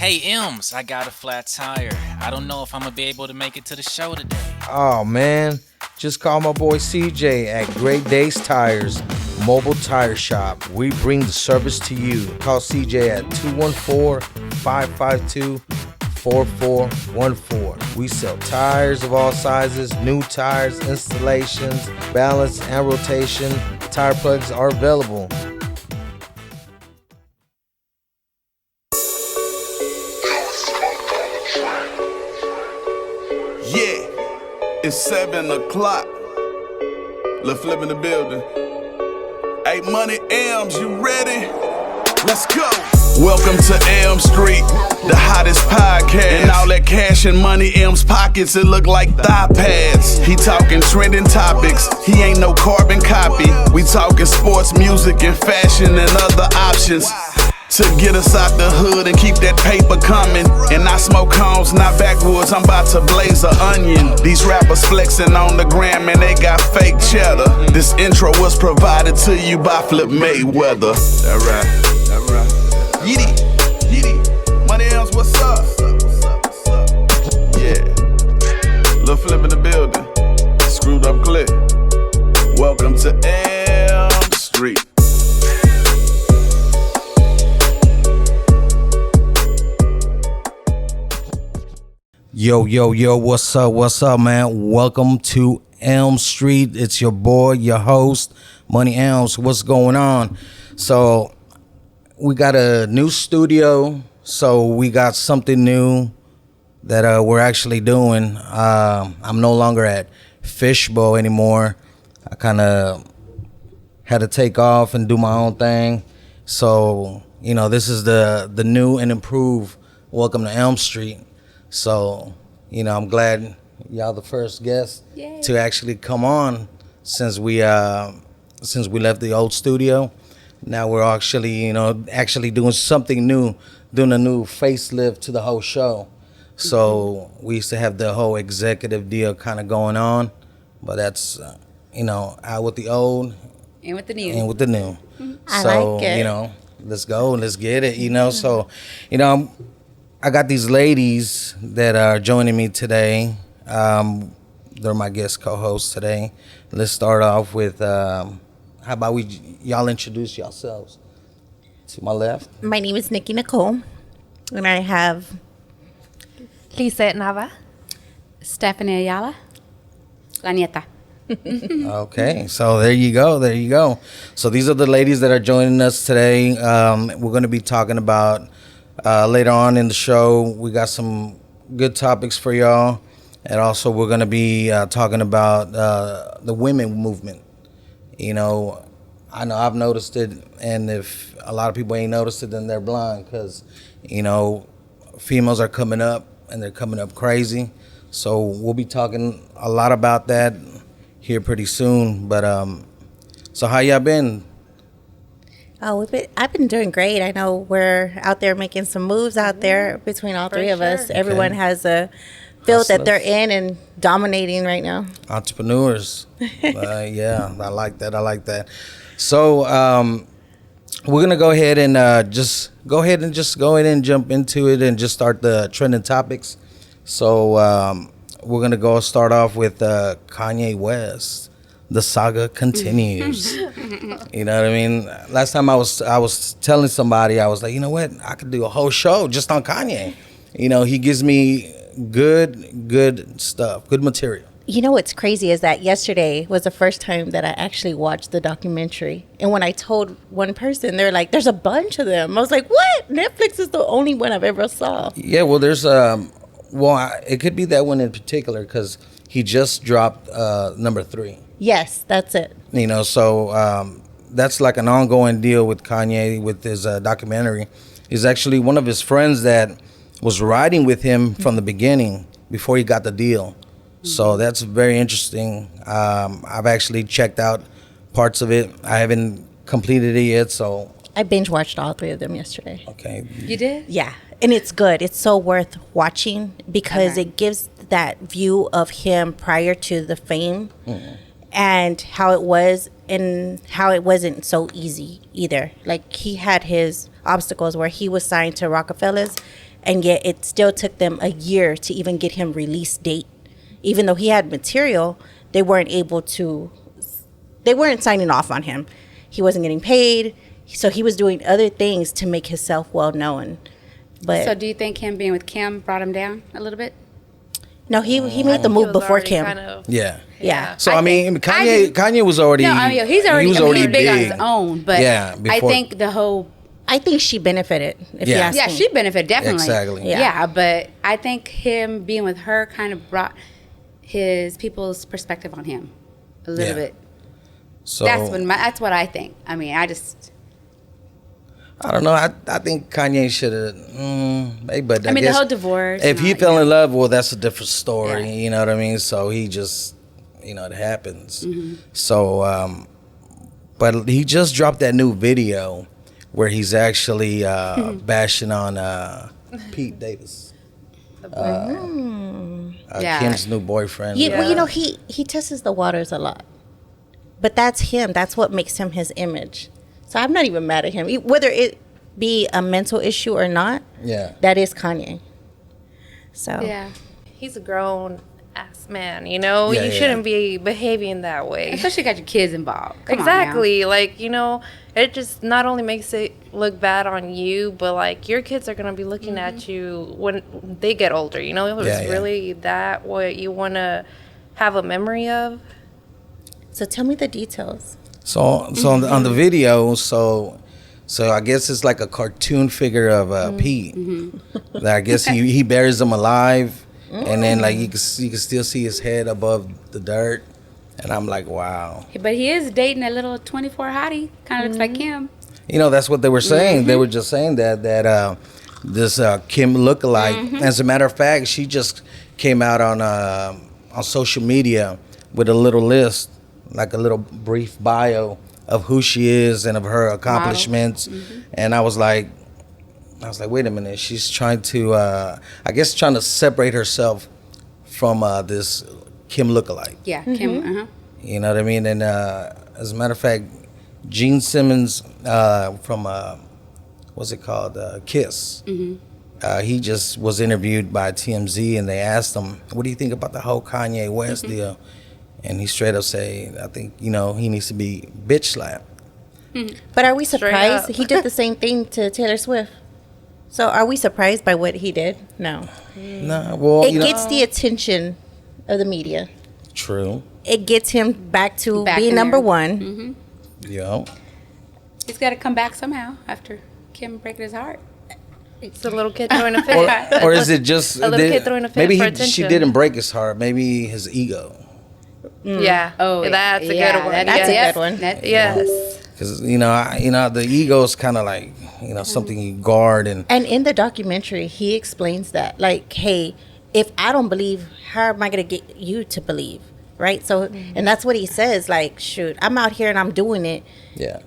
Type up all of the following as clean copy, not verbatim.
Hey, Elms, I got a flat tire. I don't know if I'm gonna be able to make it to the show today. Oh man, just call my boy CJ at Great Days Tires Mobile Tire Shop. We bring the service to you. Call CJ at 214-552-4414. We sell tires of all sizes, new tires, installations, balance and rotation. Tire plugs are available. Yeah, it's 7 o'clock. Lil' Flip in the building. Hey, Money Elms, you ready? Let's go. Welcome to Elms Street, the hottest podcast. And all that cash in Money Elms pockets, it look like thigh pads. He talking trending topics, he ain't no carbon copy. We talking sports, music, and fashion and other options to get us out the hood and keep that paper coming. And I smoke homes, not backwoods, I'm about to blaze an onion. These rappers flexing on the gram and they got fake cheddar. This intro was provided to you by Flip Mayweather. That right. Yeety, Money Elms, what's up? Yeah, Lil' Flip in the building, screwed up clip. Welcome to Elm Street. Yo, what's up, man? Welcome to Elm Street. It's your boy, your host, Money Elms. What's going on? So, we got a new studio, so we got something new that we're actually doing. I'm no longer at Fishbowl anymore. I kind of had to take off and do my own thing. So, this is the new and improved Welcome to Elm Street. So, I'm glad y'all the first guest to actually come on since we left the old studio. Now we're actually, doing something new, doing a new facelift to the whole show. So we used to have the whole executive deal kind of going on, but that's, out with the old and with the new. I like it. Let's go, let's get it, So, I got these ladies that are joining me today. They're my guest co-hosts today. Let's start off with, how about y'all introduce yourselves? To my left. My name is Nikki Nicole, and I have Lisa Nava, Stephanie Ayala, La Nieta. Okay, so there you go. So these are the ladies that are joining us today. We're going to be talking about later on in the show. We got some good topics for y'all, and also we're going to be talking about the women movement. I know I've noticed it, and if a lot of people ain't noticed it, then they're blind, because females are coming up, and they're coming up crazy. So we'll be talking a lot about that here pretty soon. But so how y'all been? I've been doing great. I know we're out there making some moves out there between all three of us. Everyone has a field that they're in and dominating right now. Entrepreneurs. Yeah, I like that. So we're going to go ahead and go ahead and jump into it and just start the trending topics. So we're going to start off with Kanye West. The saga continues. You know what I mean? Last time I was telling somebody, I was like, you know what? I could do a whole show just on Kanye. He gives me good stuff, good material. What's crazy is that yesterday was the first time that I actually watched the documentary. And when I told one person, they're like, there's a bunch of them. I was like, what? Netflix is the only one I've ever saw. Yeah, well, there's it could be that one in particular, because he just dropped number 3. Yes, that's it. So that's like an ongoing deal with Kanye with his documentary. He's actually one of his friends that was riding with him from the beginning before he got the deal. So that's very interesting. I've actually checked out parts of it. I haven't completed it yet, so. I binge watched all 3 of them yesterday. Okay. You did? Yeah. And it's good. It's so worth watching because it gives that view of him prior to the fame. Mm-hmm. And how it was, and how it wasn't so easy either. Like, he had his obstacles where he was signed to Rockefellers, and yet it still took them a year to even get him release date. Even though he had material, they weren't signing off on him. He wasn't getting paid, so he was doing other things to make himself well known. But So do you think him being with Kim brought him down a little bit? no, he made the He move was before already Kim. kind of- Yeah. Yeah. So I mean, Kanye was already. No, I mean, he's already, he was I mean, already he's big on his own. But Yeah, I before- think the whole I think she benefited. If you Yeah. ask yeah, me. she benefited definitely. Exactly. Yeah. Yeah, but I think him being with her kind of brought his people's perspective on him a little Yeah. bit. So That's what I think. I mean, I don't know. I think Kanye should have. But I mean, the guess whole divorce. if and he all fell that, in love, well, that's a different story. Yeah. You know what I mean? So he just, it happens. Mm-hmm. So, but he just dropped that new video where he's actually bashing on Pete Davis, Yeah. Kim's new boyfriend. Yeah, well, Yeah. he tests the waters a lot, but that's him. That's what makes him his image. So I'm not even mad at him, whether it be a mental issue or not. Yeah. That is Kanye. So Yeah. He's a grown ass man, you know? Yeah, you yeah. shouldn't be behaving that way. Especially got your kids involved. Come on now. Exactly. Like, you know, it just not only makes it look bad on you, but like your kids are going to be looking at you when they get older, you know? Is Yeah, yeah. really that what you want to have a memory of? So tell me the details. So on the video, so I guess it's like a cartoon figure of Pete. That I guess he buries him alive, and then like you can still see his head above the dirt, and I'm like, wow. But he is dating a little 24 hottie. Kind of looks like Kim. That's what they were saying. They were just saying that this Kim lookalike. As a matter of fact, she just came out on social media with a little list, like a little brief bio of who she is and of her accomplishments. And I was like, wait a minute. She's trying to, trying to separate herself from this Kim lookalike. Yeah, Kim. You know what I mean? And as a matter of fact, Gene Simmons from what's it called, Kiss. He just was interviewed by TMZ, and they asked him, "What do you think about the whole Kanye West deal?" And he straight up say, "I think he needs to be bitch slapped." But are we Straight surprised? up. He did the same thing to Taylor Swift. So are we surprised by what he did? No. Nah, well, It gets the attention of the media. true. It gets him back to Back being in number there. one. Yeah. He's got to come back somehow after Kim breaking his heart. It's a little kid throwing a fit. Or is it just A little kid throwing a fit maybe for she attention. didn't break his heart? Maybe his ego. Yeah. Oh, that's a yeah, good one. That's a Yes. good one. Yes. Because the ego is kind of like something you guard, and And in the documentary, he explains that, like, hey, if I don't believe, how am I going to get you to believe? Right? So, and that's what he says, like, shoot, I'm out here and I'm doing it. yeah.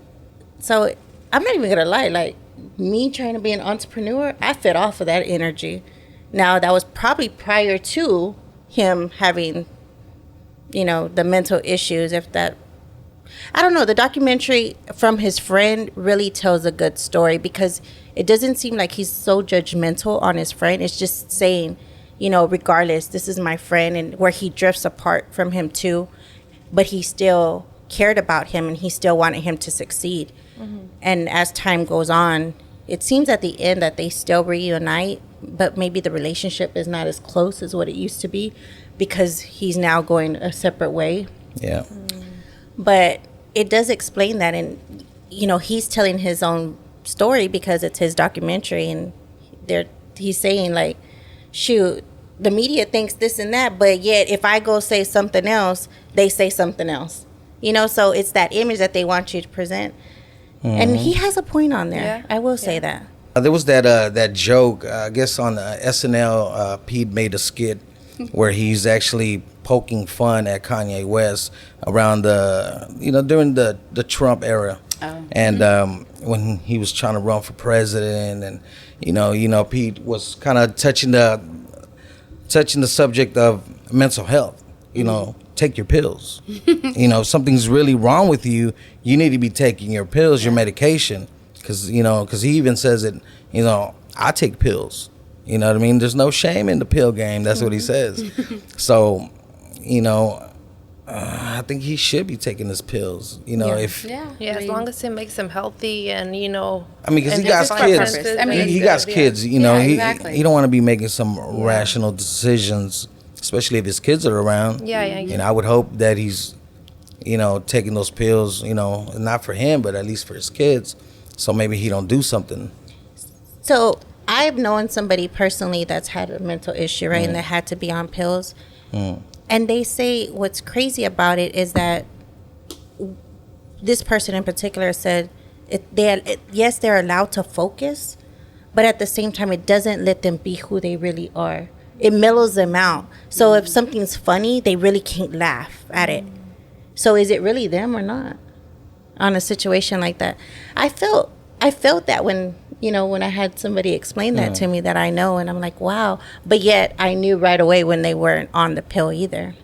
So I'm not even going to lie. Like, me trying to be an entrepreneur, I fed off of that energy. Now, that was probably prior to him having, the mental issues, if that. I don't know. The documentary from his friend really tells a good story because it doesn't seem like he's so judgmental on his friend. It's just saying, regardless, this is my friend, and where he drifts apart from him too, but he still cared about him and he still wanted him to succeed. And as time goes on, it seems at the end that they still reunite, but maybe the relationship is not as close as what it used to be because he's now going a separate way. Yeah. But it does explain that, and he's telling his own story because it's his documentary, and he's saying, like, shoot, the media thinks this and that, but yet if I go say something else, they say something else. So it's that image that they want you to present. And he has a point on there. Yeah. I will say that. There was that joke, I guess on SNL, Pete made a skit where he's actually poking fun at Kanye West around during the Trump era. And when he was trying to run for president, and Pete was kind of touching the subject of mental health. Take your pills. If something's really wrong with you, you need to be taking your pills, your medication, because he even says it. I take pills. You know what I mean? There's no shame in the pill game. That's what he says. So, you know, I think he should be taking his pills. You know, if Yeah, as long as it makes him healthy and, you know. I mean, because he And got there's a kids. purpose. I mean, he it's got good, kids. yeah. You know, Yeah, he exactly. he don't want to be making some rational decisions, especially if his kids are around. Yeah. And I would hope that he's, you know, taking those pills. You know, not for him, but at least for his kids. So maybe he don't do something. So I've known somebody personally that's had a mental issue, right, and that had to be on pills. And they say what's crazy about it is that this person in particular said, yes, they're allowed to focus, but at the same time, it doesn't let them be who they really are. It mellows them out. So if something's funny, they really can't laugh at it. So is it really them or not on a situation like that? I felt that when I had somebody explain that to me that I know, and I'm like, wow. But yet I knew right away when they weren't on the pill either.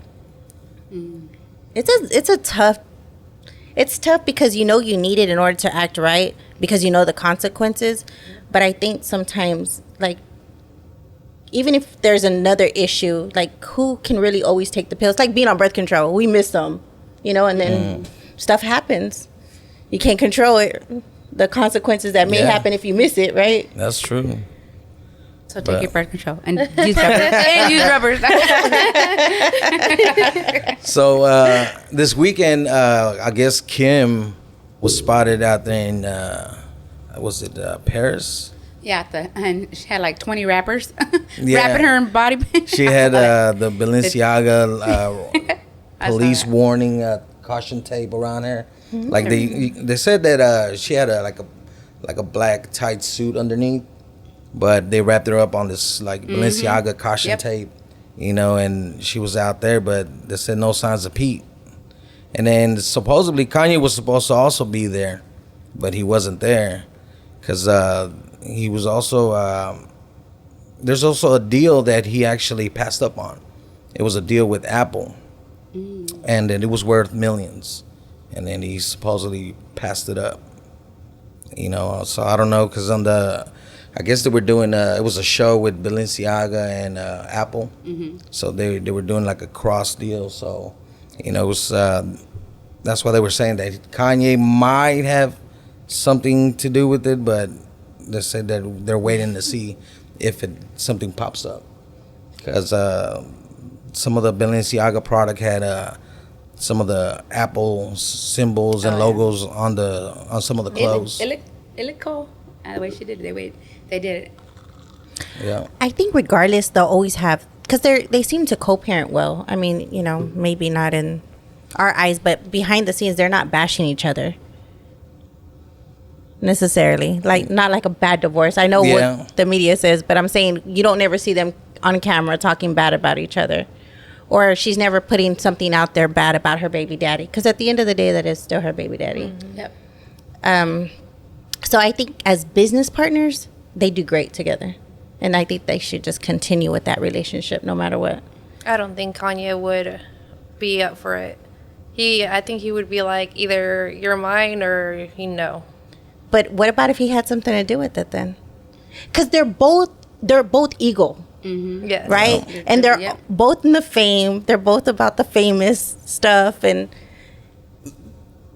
It's tough because you know you need it in order to act right because you know the consequences. But I think sometimes, like, even if there's another issue, like, who can really always take the pills? Like being on birth control, we miss them, and then stuff happens. You can't control it. The consequences that may happen if you miss it, right? That's true. So take your birth control and use rubbers. And use rubbers. So this weekend, I guess Kim was spotted out there in, was it Paris? Yeah, and she had like 20 rappers Yeah. wrapping her in body. She had the Balenciaga police warning caution tape around her. Like they said that she had a black tight suit underneath, but they wrapped her up on this like Balenciaga caution tape, and she was out there, but they said no signs of Pete. And then supposedly Kanye was supposed to also be there, but he wasn't there because he was also there's also a deal that he actually passed up on. It was a deal with Apple, and then it was worth millions. And then he supposedly passed it up, So I don't know, because I guess they were doing, it was a show with Balenciaga and Apple. So they were doing like a cross deal. So, it was, that's why they were saying that Kanye might have something to do with it, but they said that they're waiting to see if something pops up. Because some of the Balenciaga product had some of the Apple symbols and logos on some of the clothes. It looked cool. The way she did it, they did it. Yeah. I think regardless, they'll always have, because they seem to co-parent well. I mean, maybe not in our eyes, but behind the scenes, they're not bashing each other necessarily. Like, not like a bad divorce. I know what the media says, but I'm saying you don't never see them on camera talking bad about each other. Or she's never putting something out there bad about her baby daddy. Because at the end of the day, that is still her baby daddy. Yep. So I think as business partners, they do great together. And I think they should just continue with that relationship no matter what. I don't think Kanye would be up for it. I think he would be like, either you're mine or no. But what about if he had something to do with it then? Because they're both ego. Yes. Right? Yeah. And they're Yep. both in the fame. They're both about the famous stuff. And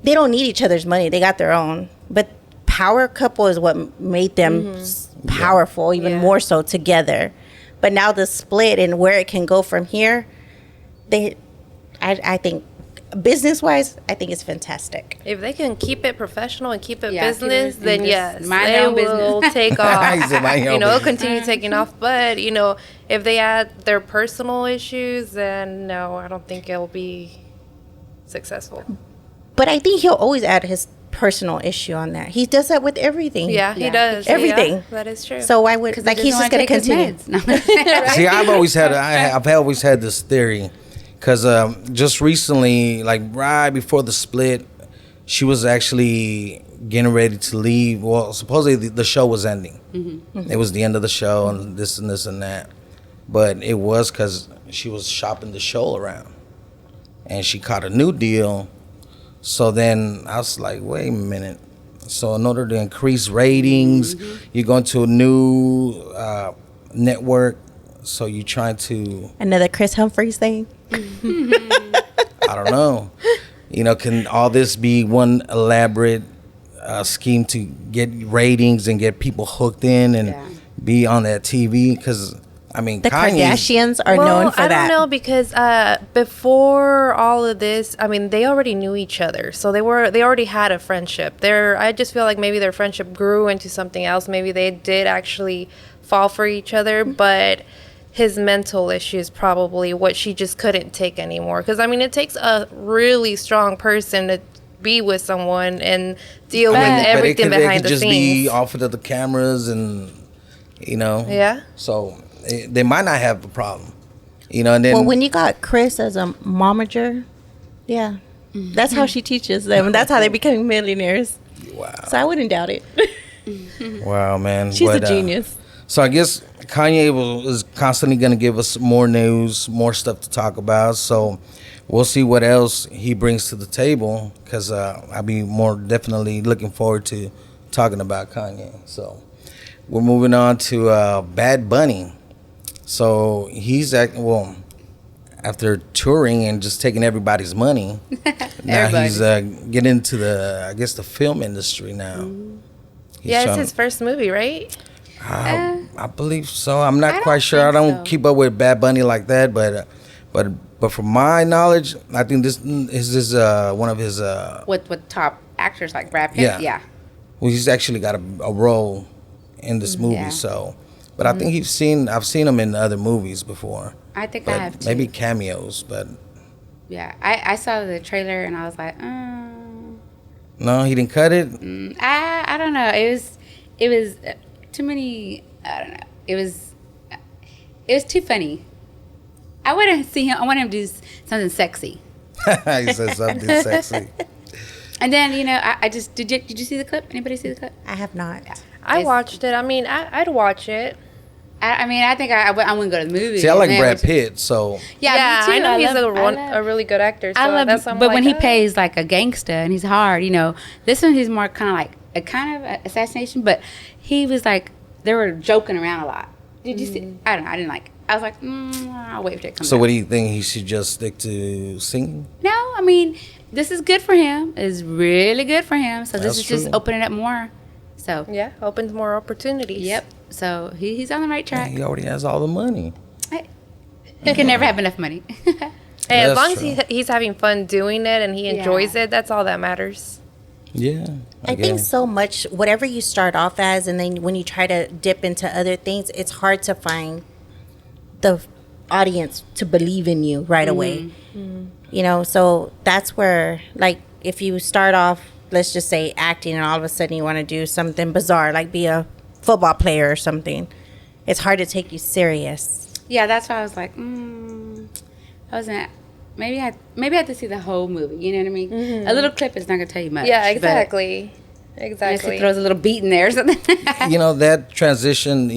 they don't need each other's money. They got their own. But power couple is what made them powerful, even more so together. But now the split and where it can go from here, I think, business-wise, I think it's fantastic. If they can keep it professional and keep it Yeah, business, keep it then in yes, business. Mind they their own will business. take off. He said, "Mind your own It'll business." continue taking off. But, if they add their personal issues, then no, I don't think it'll be successful. But I think he'll always add his personal issue on that. He does that with everything. Yeah, he Yeah. does. Everything. Yeah, that is true. So why would, like, he's just going to continue. See, I've always had this theory, because just recently, like right before the split, she was actually getting ready to leave. Well, supposedly the show was ending. It was the end of the show and this and this and that. But it was because she was shopping the show around. And she caught a new deal. So then I was like, wait a minute. So in order to increase ratings, you're going to a network. So you trying to, Another Chris Humphries thing. I don't know, can all this be one elaborate scheme to get ratings and get people hooked in and be on that TV? Because I mean, The Kanye's- Kardashians are known for I that. don't know because before all of this, I mean, they already knew each other, so they already had a friendship. I just feel like maybe their friendship grew into something else. Maybe they did actually fall for each other, but his mental issues probably what she just couldn't take anymore. Because I mean, it takes a really strong person to be with someone and deal with everything behind the just scenes. be off of the cameras and Yeah. So they might not have a problem, and then Well, when you got Chris as a momager, yeah, that's how she teaches them. That's how they become millionaires. wow, So I wouldn't doubt it. wow, man, She's But, a genius. So I guess Kanye is constantly going to give us more news, more stuff to talk about. So we'll see what else he brings to the table, because I'll be more definitely looking forward to talking about Kanye. So we're moving on to Bad Bunny. So he's after touring and just taking everybody's money, now he's getting into the film industry now. He's Yeah, it's trying- his first movie, right? I believe so. I'm not I quite don't sure. I think don't so. keep up with Bad Bunny like that, but from my knowledge, I think this is one of his. With top actors like Brad Pitt. Yeah. Yeah. Well, he's actually got a role in this movie. Yeah. So, but I think I've seen him in other movies before. I think But I have too. maybe cameos, but Yeah. I saw the trailer and I was like, no, he didn't cut it. I don't know. It was too many. I don't know. It was too funny. I want to see him. I want him to do something sexy. He said something sexy. And then I just did you see the clip? Anybody see the clip? I have not. I It's- watched it. I mean, I'd watch it. I mean, I think I wouldn't go to the movie. See, I like Man, Brad which- Pitt, so Yeah, me too. I know he's love- a really good actor. So I love that's him, I'm but like, when he oh. pays like a gangster and he's hard, this one he's more kind of like a kind of assassination. But he was like they were joking around a lot. Did you see? I don't know. I didn't like. I was like, I'll wait for it to come. So out. what do you think? He should just stick to singing? No, I mean this is good for him. It's really good for him. So this That's is just true. opening up more. So Yeah, opens more opportunities. yep. So he's on the right track. He already has all the money. He can never have enough money. And That's as long as true. he's having fun doing it and he enjoys Yeah. it, that's all that matters. Yeah, I think so much, whatever you start off as, and then when you try to dip into other things, it's hard to find the audience to believe in you right away. So that's where, like, if you start off, let's just say acting, and all of a sudden you want to do something bizarre, like be a football player or something, it's hard to take you serious. Yeah, that's why I was like, I wasn't. Maybe I had to see the whole movie. You know what I mean? A little clip is not gonna tell you much. Yeah, but exactly. Unless he throws a little beat in there or something. That transition,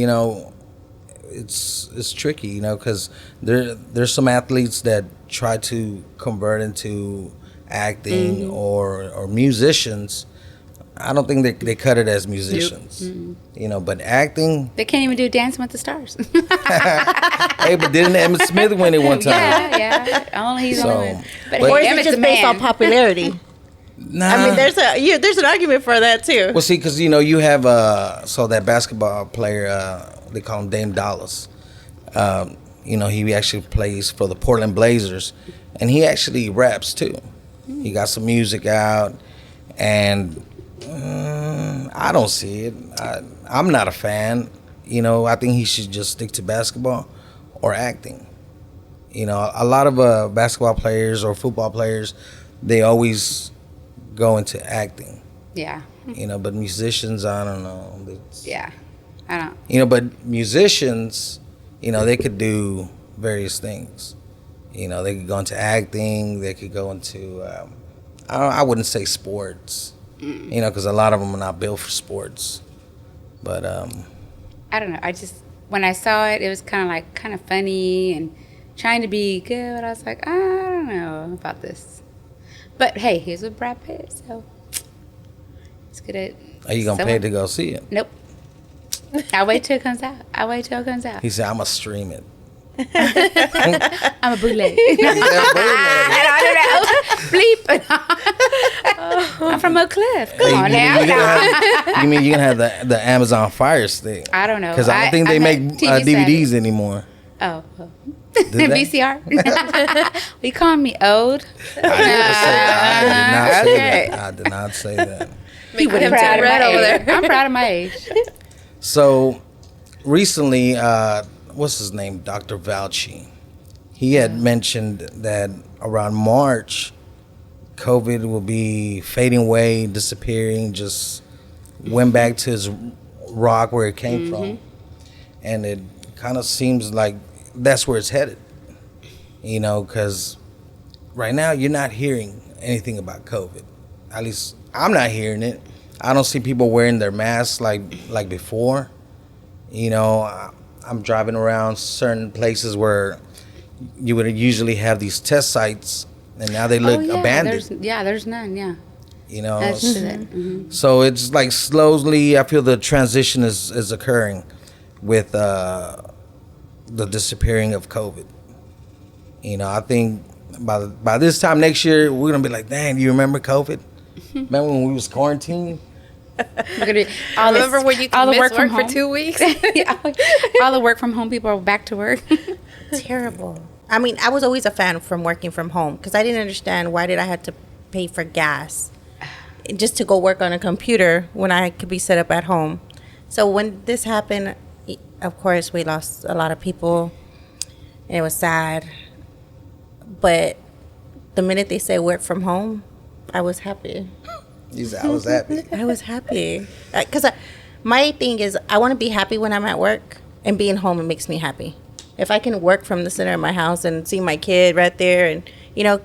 it's tricky, because there's some athletes that try to convert into acting or musicians. I don't think they cut it as musicians, but acting. They can't even do Dancing with the Stars. Hey, but didn't Emmett Smith win it one time? yeah. Only he's So, only one. But but- Or is it Emmett's just the based man. on popularity? Nah. I mean, there's an argument for that too. Well, see, because you have that basketball player, they call him Dame Dallas. He actually plays for the Portland Blazers, and he actually raps too. He got some music out, and I don't see it. I'm not a fan. I think he should just stick to basketball or acting. A lot of basketball players or football players, they always go into acting. Yeah. But musicians, I don't know. It's, Yeah. I don't. But musicians, they could do various things. They could go into acting. They could go into, I wouldn't say sports, because a lot of them are not built for sports. But I don't know. I just when I saw it, it was kind of funny and trying to be good. But I was like, I don't know about this. But hey, he's with Brad Pitt, so it's good at. are you gonna pay to go see it? Nope. I wait till it comes out. I wait till it comes out. He said, "I'm gonna stream it." I'm a bootleg. Bleep. I'm from Oak Cliff. Come on now. You mean you're gonna have the Amazon Fire Stick? I don't know. Because I don't think they make TV DVDs anymore. Oh. Do they? VCR. You calling me old? I did not say that. Make I'm him proud turn of red my over age. there. I'm proud of my age. So recently, what's his name? Dr. Fauci. He had mentioned that around March, COVID will be fading away, disappearing, just went back to his rock where it came from. And it kind of seems like that's where it's headed. You know, because right now you're not hearing anything about COVID. At least I'm not hearing it. I don't see people wearing their masks like before. You know, I'm driving around certain places where you would usually have these test sites, and now they look abandoned. There's none. Yeah, you know, that's it. so it's like slowly. I feel the transition is occurring with the disappearing of COVID. You know, I think by this time next year, we're gonna be like, "Dang, you remember COVID? Remember when we was quarantined?" We're gonna do Remember when you all could the miss work from work for home? 2 weeks? All the work from home people are back to work. Terrible. I mean, I was always a fan from working from home because I didn't understand why did I have to pay for gas just to go work on a computer when I could be set up at home. So when this happened, of course, we lost a lot of people, and it was sad. But the minute they said work from home, I was happy. He said, "I was happy." I was happy because my thing is I want to be happy when I'm at work, and being home, it makes me happy. If I can work from the center of my house and see my kid right there, and you know,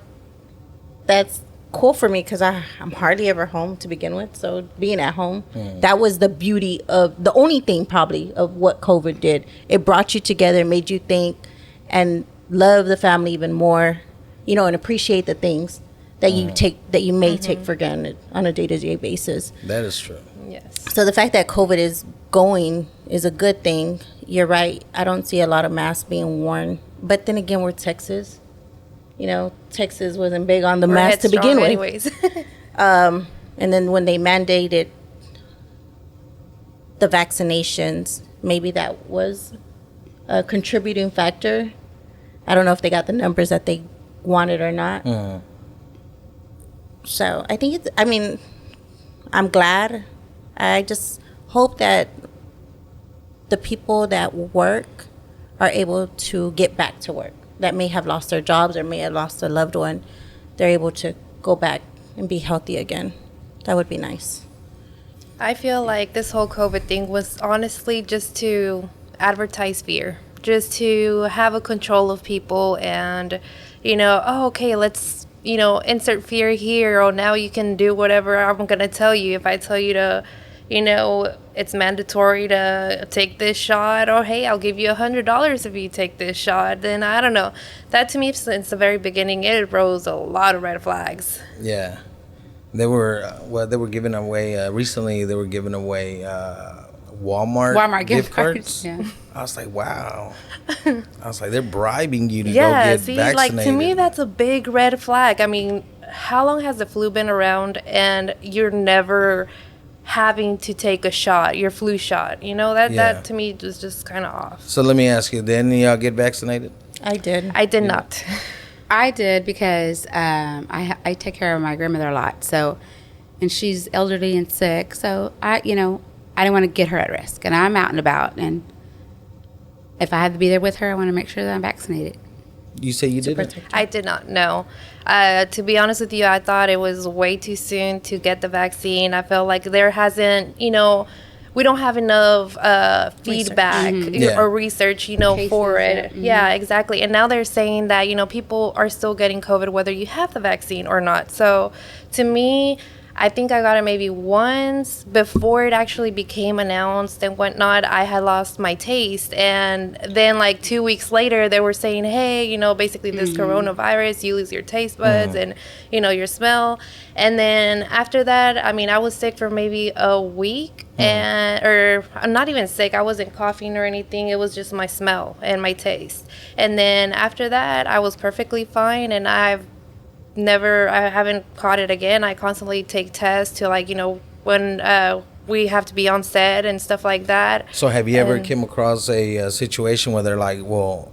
that's cool for me because I'm hardly ever home to begin with. So being at home, that was the beauty of the only thing probably of what COVID did. It brought you together, made you think and love the family even more, you know, and appreciate the things that you may take for granted on a day-to-day basis. That is true. Yes. So the fact that COVID is going is a good thing. You're right. I don't see a lot of masks being worn. But then again, we're Texas. You know, Texas wasn't big on the We're mask to begin headstrong with. anyways. And then when they mandated the vaccinations, maybe that was a contributing factor. I don't know if they got the numbers that they wanted or not. So I think I'm glad. I just hope that the people that work are able to get back to work, that may have lost their jobs or may have lost a loved one. They're able to go back and be healthy again. That would be nice. I feel like this whole COVID thing was honestly just to advertise fear, just to have a control of people and, you know, oh, okay, let's, you know, insert fear here. Or now you can do whatever I'm going to tell you. If I tell you to, you know, it's mandatory to take this shot, or hey, I'll give you $100 if you take this shot, then I don't know. That to me, since the very beginning, it rose a lot of red flags. Yeah. They were giving away recently. They were giving away Walmart gift cards. Yeah. I was like, wow. I was like, they're bribing you to go Yeah, get see, vaccinated. like to me, that's a big red flag. I mean, how long has the flu been around, and you're never having to take a shot, your flu shot? You know, that to me was just kind of off. So let me ask you, did any of y'all get vaccinated? I did. I did not. I did because I take care of my grandmother a lot. So, and she's elderly and sick. So I didn't want to get her at risk. And I'm out and about. And if I have to be there with her, I want to make sure that I'm vaccinated. You say you didn't? I did not know. To be honest with you, I thought it was way too soon to get the vaccine. I felt like there hasn't, we don't have enough feedback or research, Cases, for it. yeah. Mm-hmm. Yeah, exactly. And now they're saying that, people are still getting COVID whether you have the vaccine or not. So to me, I think I got it maybe once before it actually became announced and whatnot. I had lost my taste, and then like 2 weeks later, they were saying, "Hey, you know, basically this coronavirus, you lose your taste buds and you know your smell." And then after that, I mean, I was sick for maybe a week, or I'm not even sick. I wasn't coughing or anything. It was just my smell and my taste. And then after that, I was perfectly fine, and I haven't caught it again. I constantly take tests to, like, you know, when we have to be on set and stuff like that. So have you ever came across a situation where they're like, well,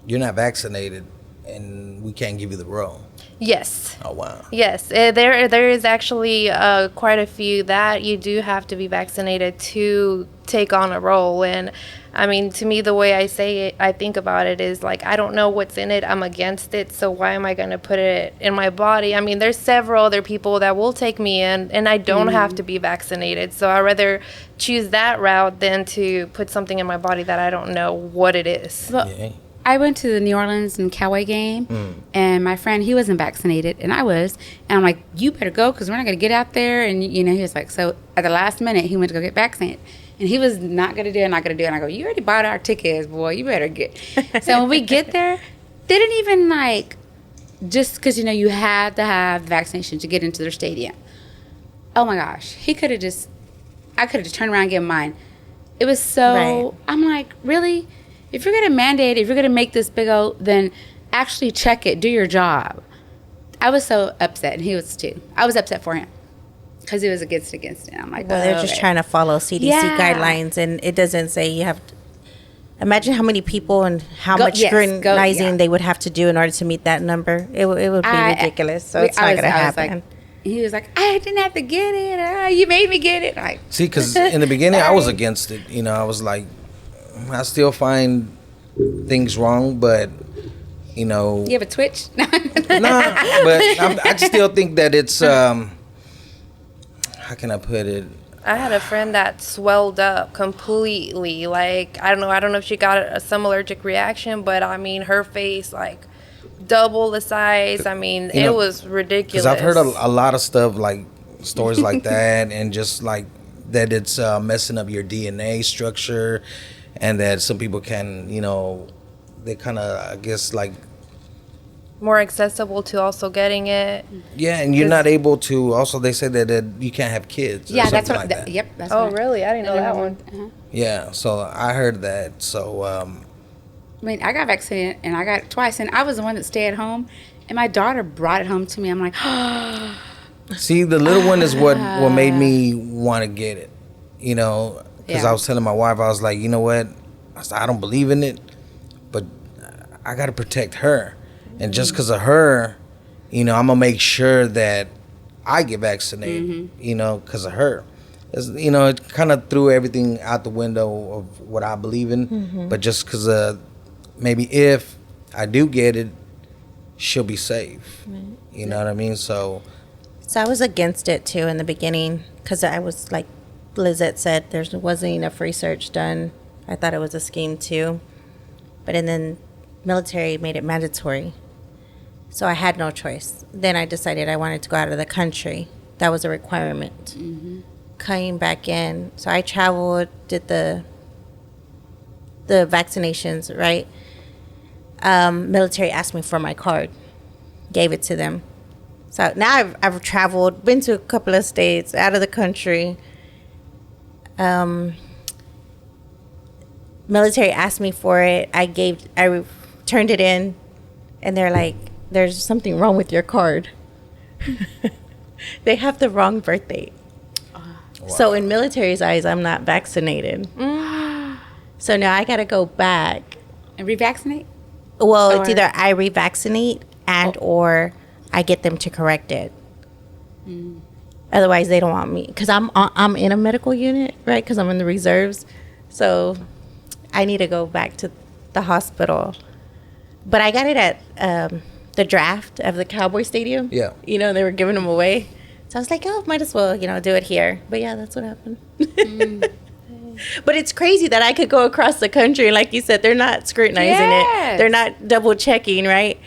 you're not vaccinated and we can't give you the role? Yes. Oh, wow. Yes, there is actually quite a few that you do have to be vaccinated to take on a role. And I mean, to me, the way I think about it is like, I don't know what's in it. I'm against it. So why am I going to put it in my body? I mean, there's several other people that will take me in, and I don't have to be vaccinated. So I'd rather choose that route than to put something in my body that I don't know what it is. Well, I went to the New Orleans and Cowboy game, and my friend, he wasn't vaccinated, and I was. And I'm like, you better go because we're not going to get out there. And, you know, he was like, so at the last minute, he went to go get vaccinated. And he was not going to do it, not going to do it. And I go, you already bought our tickets, boy. You better get. So when we get there, they didn't even, like, just because, you know, you had to have the vaccination to get into their stadium. Oh, my gosh. I could have just turned around and given mine. It was so, right. I'm like, really? If you're going to mandate it, if you're going to make this big old, then actually check it. Do your job. I was so upset, and he was too. I was upset for him. Because he was against it. I'm like, well, they're just trying to follow CDC guidelines, and it doesn't say you have to. Imagine how many people and how much scrutinizing they would have to do in order to meet that number. It would be ridiculous. So it's not going to happen. Like, he was like, I didn't have to get it. You made me get it. Like, see, because in the beginning, I was against it. You know, I was like, I still find things wrong, but, you know. You have a twitch? No, but I still think that it's... how can I put it? I had a friend that swelled up completely. Like, I don't know if she got some allergic reaction, but I mean, her face, like, double the size. I mean, it was ridiculous. Because I've heard a lot of stuff, like, stories like that, and just, like, that it's messing up your DNA structure, and that some people can, you know, they kind of, I guess, like, more accessible to also getting it. Yeah, and you're not able to. Also, they say that you can't have kids. Yeah, that's what. Like that. Yep. That's oh, really? I didn't know that one. Uh-huh. Yeah, so I heard that. So, I mean, I got vaccinated, and I got it twice, and I was the one that stayed at home, and my daughter brought it home to me. I'm like, see, the little one is what made me want to get it. You know, because I was telling my wife, I was like, you know what? I said, I don't believe in it, but I got to protect her. And just because of her, you know, I'm going to make sure that I get vaccinated, you know, because of her. You know, it kind of threw everything out the window of what I believe in. But just because maybe if I do get it, she'll be safe. You know what I mean? So I was against it, too, in the beginning. Because I was, like Lizette said, there wasn't enough research done. I thought it was a scheme, too. But then military made it mandatory. So I had no choice. Then I decided I wanted to go out of the country. That was a requirement. Coming back in. So I traveled, did the vaccinations, right? Military asked me for my card. Gave it to them. So now I've traveled, been to a couple of states, out of the country. Military asked me for it. I turned it in, and they're like, there's something wrong with your card. They have the wrong birth date. Wow. So in military's eyes, I'm not vaccinated. So now I got to go back. And revaccinate? Well, it's either I revaccinate or I get them to correct it. Otherwise, they don't want me. Because I'm in a medical unit, right? Because I'm in the reserves. So I need to go back to the hospital. But I got it at the draft of the Cowboy Stadium. Yeah. You know, they were giving them away. So I was like, oh, might as well, you know, do it here. But yeah, that's what happened. But it's crazy that I could go across the country, and like you said, they're not scrutinizing Yes. it. They're not double checking, right?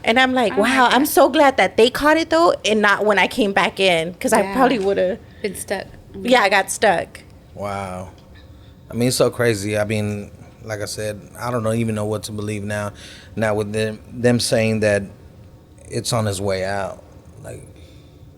And I'm like, Oh my wow, I'm God. so glad that they caught it though, and not when I came back in, because I Yeah. probably would have. Been stuck. Yeah, I got stuck. Wow. I mean, it's so crazy. I mean, like I said, I don't even know what to believe now. Now with them saying that it's on his way out. Like,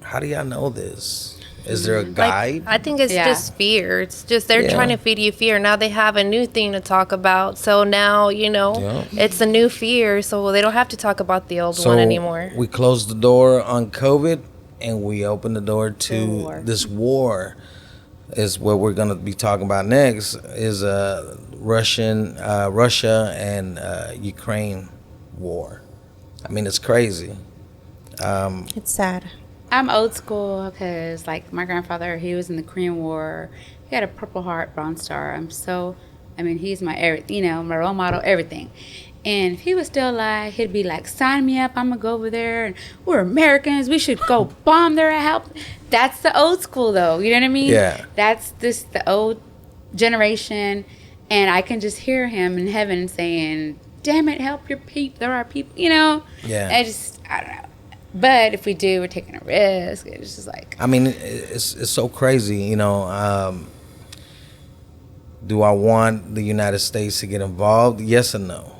how do y'all know this? Is there a guide? I think it's Yeah. just fear. It's just they're Yeah. trying to feed you fear. Now they have a new thing to talk about. So now, Yeah. it's a new fear. So they don't have to talk about the old one anymore. We closed the door on COVID and we opened the door to War. this war. Is what we're going to be talking about next is Russia and Ukraine war. I mean, it's crazy. It's sad. I'm old school because, like, my grandfather, he was in the Korean War. He had a Purple Heart, Bronze Star. He's my, my role model, everything. And if he was still alive, he'd be like, sign me up. I'm going to go over there. And we're Americans. We should go bomb there and help. That's the old school, though. You know what I mean? Yeah. That's the old generation. And I can just hear him in heaven saying, damn it, help your people. There are people, Yeah. I don't know. But if we do, we're taking a risk. It's just like, I mean, it's so crazy, do I want the United States to get involved? Yes and no.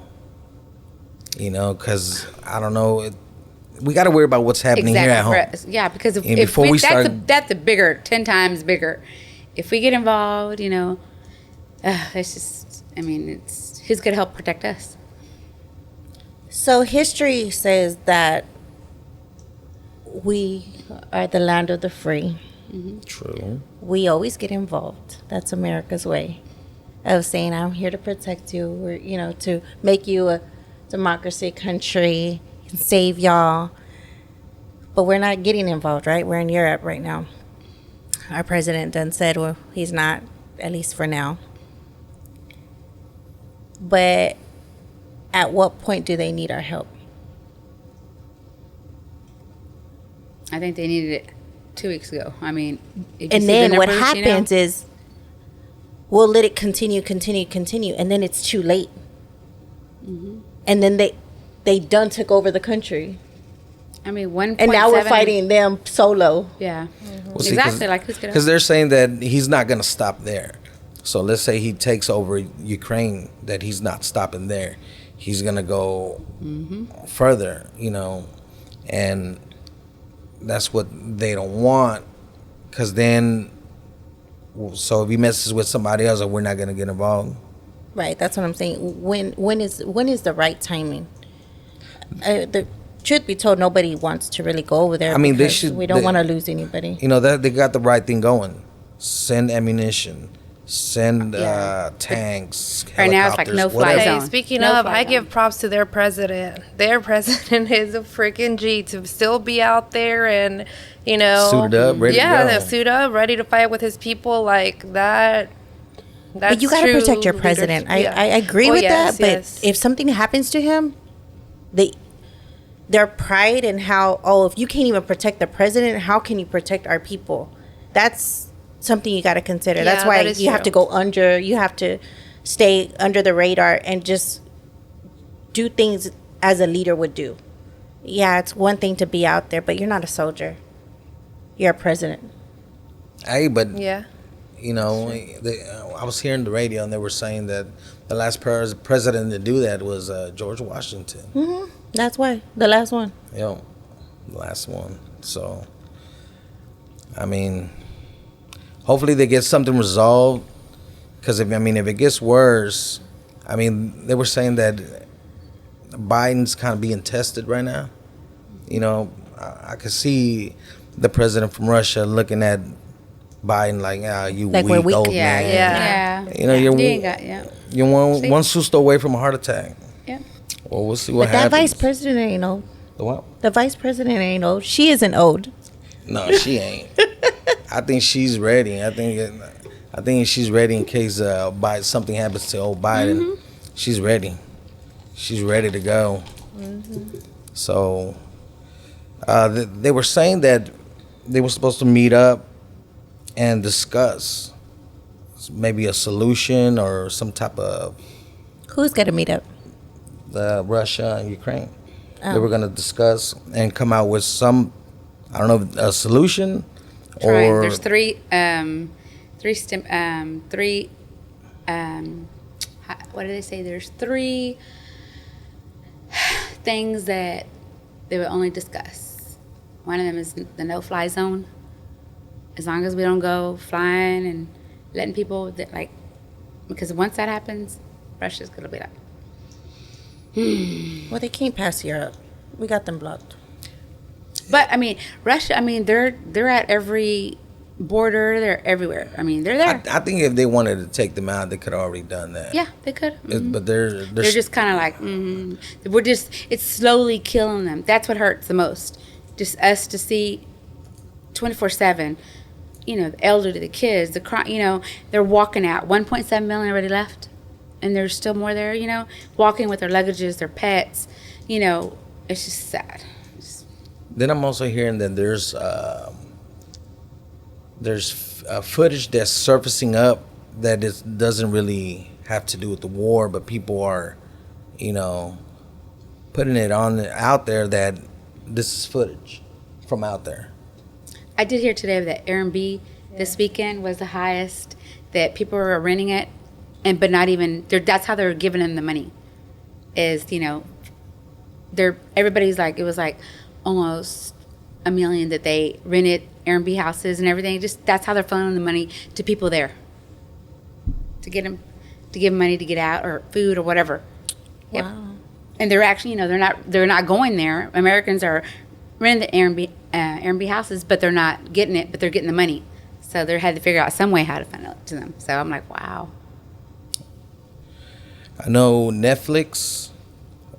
Because I don't know. We got to worry about what's happening here at home. for us. Yeah, because And before we start- that's a bigger, 10 times bigger. If we get involved, it's just, it's who's going to help protect us? So history says that we are the land of the free. True. We always get involved. That's America's way of saying, I'm here to protect you, or, to make you a democracy country, and save y'all. But we're not getting involved, right? We're in Europe right now. Our president done said, well, he's not, at least for now. But at what point do they need our help? I think they needed it 2 weeks ago. You And see the then what numbers, happens is we'll let it continue, and then it's too late. And then they done took over the country, 1.7. and now we're fighting them solo. Yeah. Well, see, Exactly. Like, who's going to Because they're saying that he's not going to stop there. So let's say he takes over Ukraine, that he's not stopping there. He's going to go further, and that's what they don't want. Because then, so if he messes with somebody else, we're not going to get involved. Right, that's what I'm saying. When is the right timing? The truth be told, nobody wants to really go over there. I mean, they because should- We don't they- want to lose anybody. That they got the right thing going. Send ammunition. Send Yeah. tanks. Right now it's like helicopters, no fly whatever. zone. Hey, speaking No of, fly I zone. give props to their president. Their president is a freaking G to still be out there and, Suited up, ready to go. they're suited up, ready to fight with his people like that. That's But you got to true protect your president. leadership. I agree Oh, with yes, that. But yes. if something happens to him, their pride and how, if you can't even protect the president, how can you protect our people? That's something you got to consider. That's Yeah, why that is you have true. to go under. You have to stay under the radar and just do things as a leader would do. Yeah, it's one thing to be out there, but you're not a soldier. You're a president. Hey, but Yeah. I was hearing the radio and they were saying that the last president to do that was George Washington. That's why. The last one. The last one. So, hopefully they get something resolved. Because if it gets worse, they were saying that Biden's kind of being tested right now. I could see the president from Russia looking at Biden like, you Like we're weak weak. old Yeah, man. yeah. You're You ain't got, you're one susto away from a heart attack. Yeah. Well, we'll see what But that happens. vice president ain't old. The what? The vice president ain't old. She isn't old. No, she ain't. I think she's ready. I think she's ready in case something happens to old Biden. She's ready. She's ready to go. So they were saying that they were supposed to meet up and discuss maybe a solution or some type of Who's gonna meet up? Russia and Ukraine. They were going to discuss and come out with some, I don't know, a solution Trying. or There's three what do they say? There's three things that they will only discuss. One of them is the no-fly zone. As long as we don't go flying and letting people that because once that happens, Russia's gonna be like, Well, they can't pass Europe. We got them blocked. But I mean, Russia. I mean, they're at every border. They're everywhere. I mean, they're there. I think if they wanted to take them out, they could have already done that. Yeah, they could. But they're Just kind of like, it's slowly killing them. That's what hurts the most. Just us to see 24/7, the elderly, the kids, they're walking out. 1.7 million already left, and there's still more there, walking with their luggages, their pets, it's just sad. Then I'm also hearing that there's footage that's surfacing up that doesn't really have to do with the war, but people are, putting it out there that this is footage from out there. I did hear today that Airbnb this weekend was the highest that people were renting it, but not even that's how they're giving them the money. Is everybody's like, it was like almost $1 million that they rented Airbnb houses and everything. Just that's how they're funneling the money to people there to give them money to get out or food or whatever. Yep. Wow. And they're actually they're not going there. Americans are renting the Airbnb houses, but they're not getting it, but they're getting the money. So they had to figure out some way how to funnel it to them. So I'm like, wow. I know Netflix,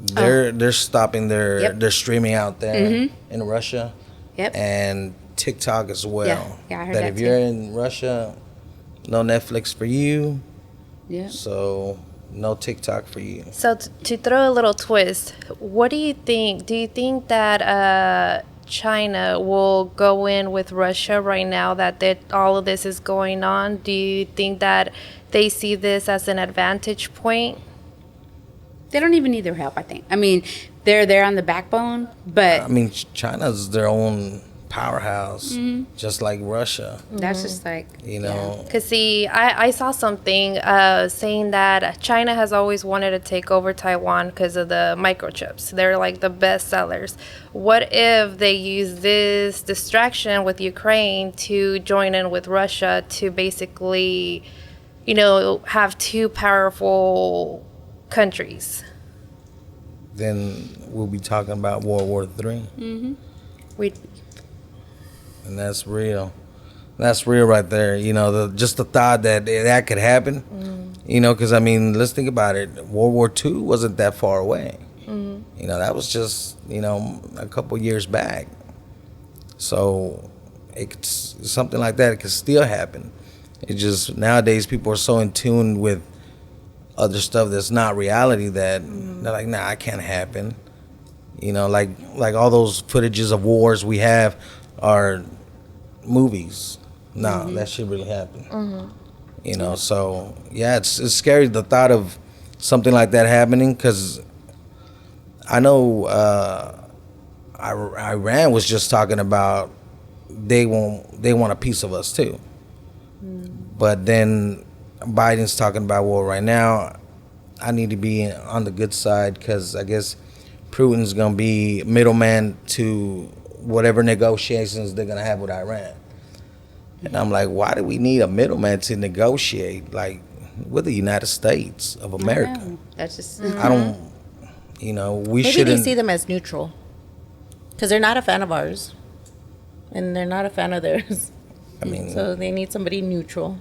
they're stopping their streaming out there in Russia. Yep. And TikTok as well. Yeah, I heard that that if too. you're in Russia, no Netflix for you. Yeah. So no TikTok for you. So to throw a little twist, what do you think? Do you think that China will go in with Russia right now that all of this is going on? Do you think that they see this as an advantage point? They don't even need their help, I think. I mean, they're there on the backbone, but I mean, China's their own powerhouse, just like Russia. that's just like, Because, see, I saw something saying that China has always wanted to take over Taiwan because of the microchips. They're like the best sellers. What if they use this distraction with Ukraine to join in with Russia to basically, have two powerful countries? Then we'll be talking about World War III. And that's real. That's real right there. Just the thought that could happen. Because I mean, let's think about it. World War II wasn't that far away. That was just a couple years back. So it's something like that. It could still happen. It just nowadays people are so in tune with other stuff that's not reality that they're like, nah, it can't happen. Like all those footages of wars we have are movies. Nah, that shit really happened. So yeah, it's scary the thought of something like that happening, because I know Iran was just talking about they want a piece of us too. But then Biden's talking about, well, right now I need to be on the good side because I guess Putin's going to be middleman to whatever negotiations they're going to have with Iran. And I'm like, why do we need a middleman to negotiate? Like, we're the United States of America. That's just, I don't, we Maybe shouldn't. they see them as neutral because they're not a fan of ours and they're not a fan of theirs. I mean, So they need somebody neutral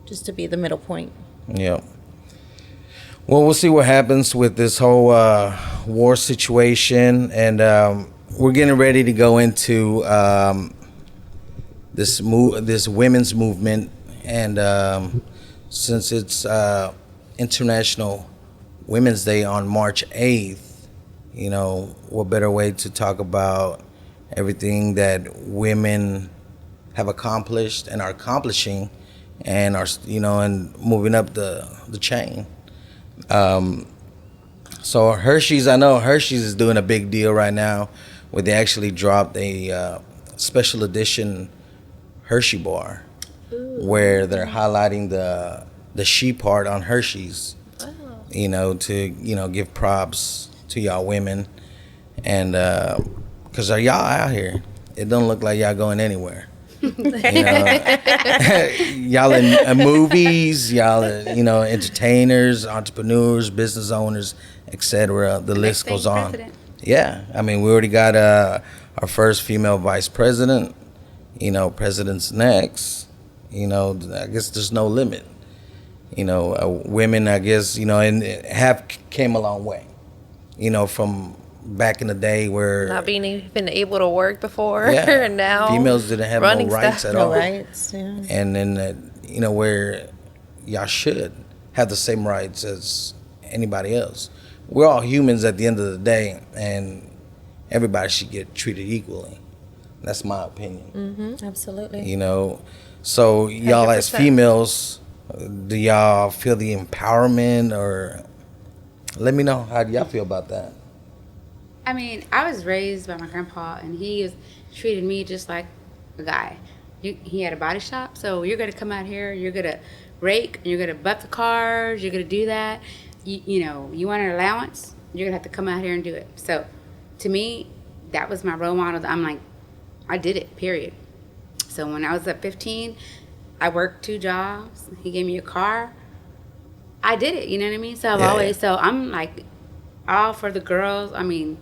just to be the middle point. yeah. Well, we'll see what happens with this whole war situation, and we're getting ready to go into this women's movement, and since it's International Women's Day on March 8th, what better way to talk about everything that women have accomplished and are accomplishing and are, and moving up the chain. So Hershey's, I know Hershey's is doing a big deal right now, where they actually dropped a special edition Hershey bar, where they're highlighting the she part on Hershey's, to give props to y'all women, and because y'all out here, it don't look like y'all going anywhere. Y'all in movies, y'all entertainers, entrepreneurs, business owners, etc. The list goes on. President. Yeah, I mean, we already got our first female vice president. President's next. I guess there's no limit. Women, I guess, and have came a long way. From back in the day where Not being even able to work before, yeah, and now females didn't have no rights stuff. at all. No rights, yeah. And then where y'all should have the same rights as anybody else. We're all humans at the end of the day, and everybody should get treated equally. That's my opinion. Absolutely. So y'all as 100%. females, do y'all feel the empowerment, or let me know, how do y'all feel about that? I mean, I was raised by my grandpa, and he treated me just like a guy. He had a body shop, so you're going to come out here, you're going to rake, you're going to buff the cars, you're going to do that. You want an allowance, you're going to have to come out here and do it. So to me, that was my role model. I'm like, I did it, period. So when I was at 15, I worked 2 jobs. He gave me a car. I did it, you know what I mean? So I'm like, all for the girls. I mean,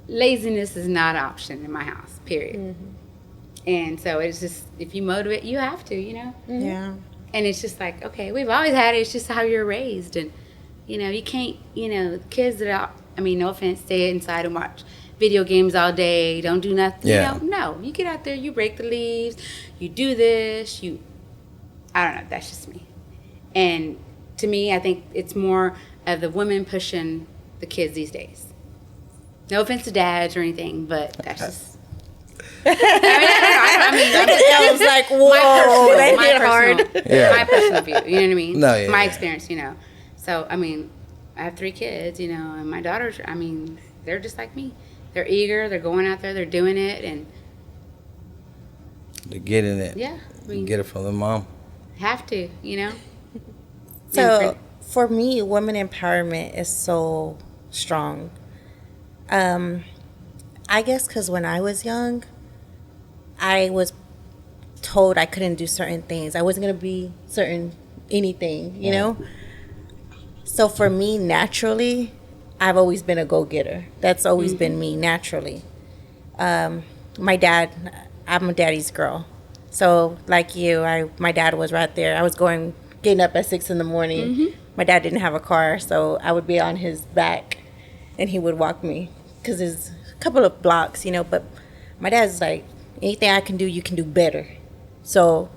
laziness is not an option in my house, period. And so it's just, if you motivate, you have to, Yeah. And it's just like, okay, we've always had it. It's just how you're raised. And, you can't, kids that are, no offense, stay inside and watch video games all day, don't do nothing. Yeah. No, you get out there, you rake the leaves, you do this, I don't know, that's just me. And to me, I think it's more of the women pushing the kids these days. No offense to dads or anything, but that's just. I was like, whoa, that hit hard. Yeah. My personal view, you know what I mean? No, yeah, my yeah. experience, So, I have 3 kids, and my daughters, they're just like me. They're eager, they're going out there, they're doing it, and They're getting it. yeah, Get it from the mom. have to, So for me, women empowerment is so strong. I guess because when I was young, I was told I couldn't do certain things. I wasn't going to be anything, you know? So for me, naturally, I've always been a go-getter. That's always been me, naturally. My dad, I'm a daddy's girl. So like you, my dad was right there. I was getting up at 6 in the morning. My dad didn't have a car, so I would be on his back and he would walk me because there's a couple of blocks, but my dad's like, anything I can do, you can do better. So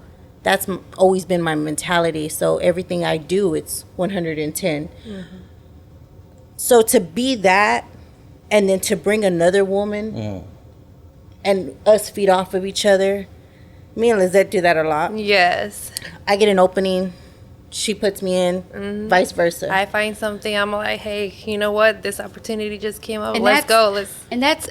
that's always been my mentality. So everything I do, it's 110. So to be that, and then to bring another woman and us feed off of each other, me and Lizette do that a lot. Yes. I get an opening, she puts me in, vice versa. I find something, I'm like, hey, you know what? This opportunity just came up. And Let's go. And that's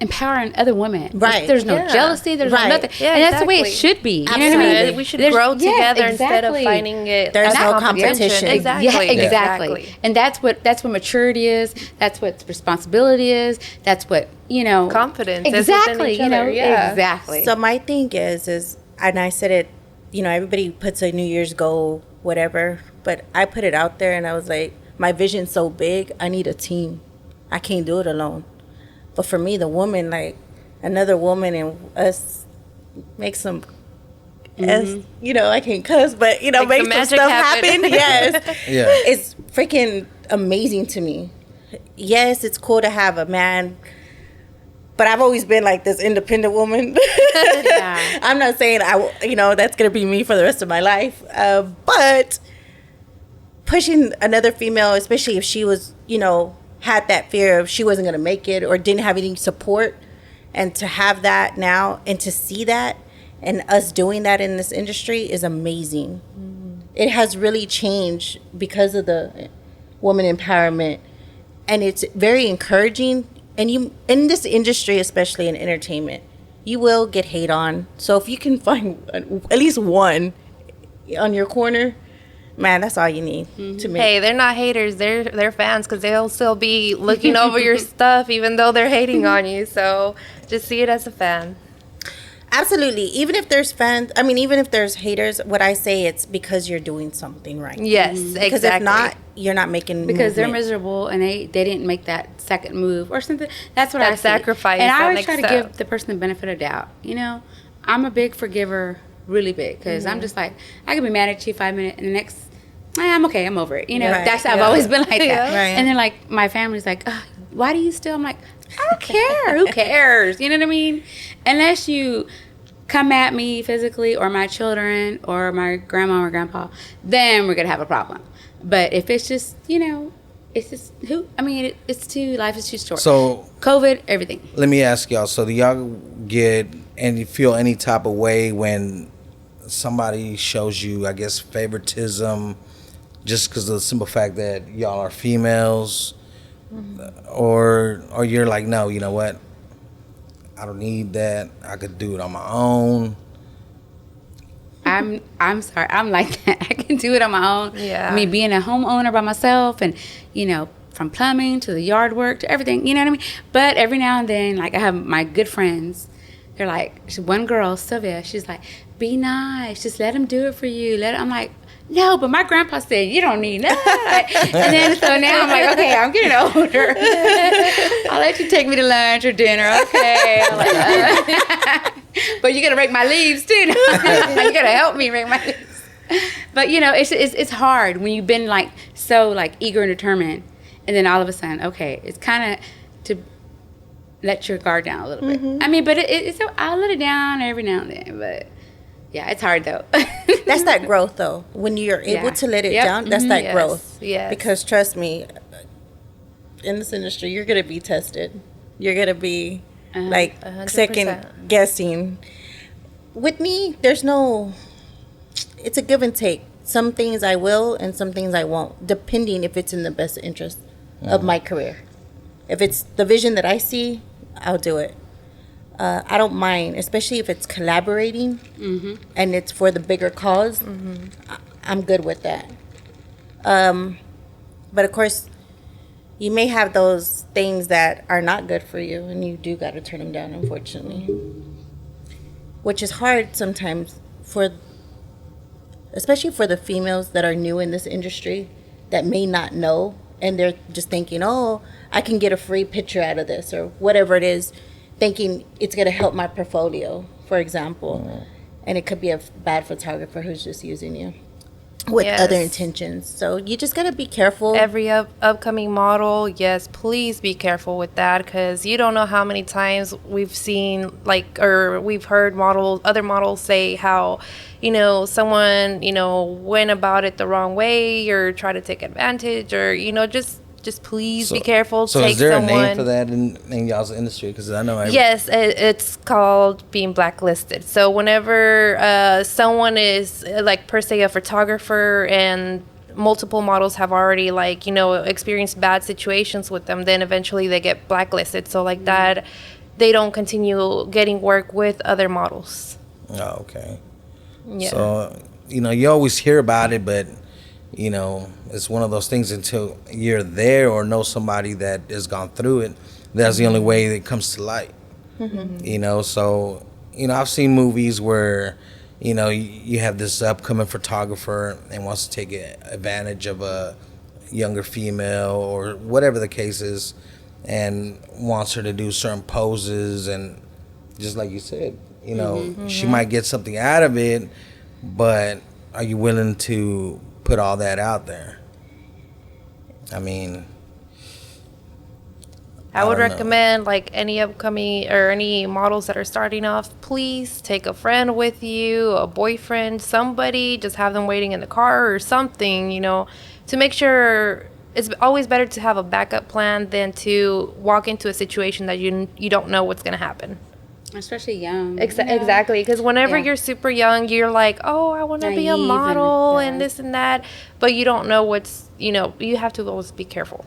empowering other women. Right. There's no Yeah. jealousy. There's Right. no nothing. Yeah, and that's the way it exactly. should be. You know what I Absolutely. mean? We should There's- grow yeah, together instead of exactly. finding it There's as no competition. competition. Exactly. Yeah, exactly. Exactly. And that's what maturity is. That's what responsibility is. That's what, Confidence is within Exactly. each other, yeah. Exactly. So my thing is, and I said it, everybody puts a New Year's goal, whatever, but I put it out there and I was like, my vision's so big, I need a team. I can't do it alone. But for me, the woman, like another woman and us make some, I can't cuss, but, make some some magic stuff happen. happen. Yes. Yeah. It's freaking amazing to me. Yes, it's cool to have a man, but I've always been like this independent woman. Yeah. I'm not saying that's gonna be me for the rest of my life, but pushing another female, especially if she was, had that fear of she wasn't gonna make it or didn't have any support, and to have that now and to see that And us doing that in this industry is amazing. It has really changed because of the woman empowerment. And it's very encouraging. And you, in this industry, especially in entertainment, you will get hate on. So if you can find at least one on your corner, man, that's all you need to make. Hey, they're not haters. They're fans, because they'll still be looking over your stuff even though they're hating on you. So just see it as a fan. Absolutely. Even if there's fans, I mean, even if there's haters, what I say, it's because you're doing something right. Yes, Because exactly. if not, you're not making because they're movement. miserable and they didn't make that second move or something. That's what That I see. sacrifice, And that I always next try to step. give the person the benefit of doubt. You know, I'm a big forgiver, really big, because I'm just like, I can be mad at you 5 minutes and the next, I'm okay, I'm over it. You know, Right. that's I've Yeah. always been like that. Yeah. Right. And then like my family's like, why do you still? I'm like, I don't care. Who cares? You know what I mean? Unless you come at me physically, or my children, or my grandma or grandpa, then we're gonna have a problem. But if it's just, you know, it's just it's too, life is too short. So COVID, everything. let me ask y'all. So do y'all get and you feel any type of way when somebody shows you, I guess, favoritism, just because of the simple fact that y'all are females, or you're like, no, you know what? I don't need that. I could do it on my own. I'm sorry. I'm like that. I can do it on my own. Yeah. I mean, being a homeowner by myself, and you know, from plumbing to the yard work to everything. You know what I mean? But every now and then, like I have my good friends. They're like, one girl, Sylvia. She's like, be nice. Just let him do it for you. I'm like, no, but my grandpa said you don't need that. And then so now I'm like, okay, I'm getting older. I'll let you take me to lunch or dinner. Okay. I'm like, but you gotta rake my leaves too. You gotta help me rake my leaves. But you know, it's hard when you've been like so like eager and determined, and then all of a sudden, okay, it's kind of to let your guard down a little bit. I mean, but it's I'll let it down every now and then. But yeah, it's hard though. That's that growth, though. When you're able Yeah. to let it Yep. down, that's that Yes. growth. Yes. Because trust me, in this industry, you're going to be tested. You're going to be, like, 100%. second guessing. With me, there's no... It's a give and take. Some things I will and some things I won't, depending if it's in the best interest of my career. If it's the vision that I see, I'll do it. I don't mind, especially if it's collaborating and it's for the bigger cause. I'm good with that. But of course, you may have those things that are not good for you, and you do got to turn them down, unfortunately. Which is hard sometimes especially for the females that are new in this industry that may not know, and they're just thinking, oh, I can get a free picture out of this or whatever it is, thinking it's going to help my portfolio, for example. And it could be a bad photographer who's just using you with Yes. other intentions. So you just got to be careful. Every upcoming model, yes, please be careful with that, because you don't know how many times we've seen or we've heard other models say how, someone, went about it the wrong way or try to take advantage, or, just please be careful. So take is there someone, a name for that in y'all's industry? Because I know Yes, it's called being blacklisted. So whenever someone is per se a photographer and multiple models have already experienced bad situations with them, then eventually they get blacklisted. So that they don't continue getting work with other models. Oh, okay. Yeah. So, you always hear about it, but, it's one of those things until you're there or know somebody that has gone through it. That's the only way that it comes to light. So, I've seen movies where, you have this upcoming photographer and wants to take advantage of a younger female or whatever the case is, and wants her to do certain poses, and just like you said, she might get something out of it, but are you willing to put all that out there? I mean, I would don't know. recommend any upcoming or any models that are starting off, please take a friend with you, a boyfriend, somebody, just have them waiting in the car or something, to make sure. It's always better to have a backup plan than to walk into a situation that you don't know what's going to happen. Especially young. Exactly, because whenever Yeah. you're super young, you're like, oh, I want to be a Naive model and, and yeah. this and that, but you don't know what's, you have to always be careful.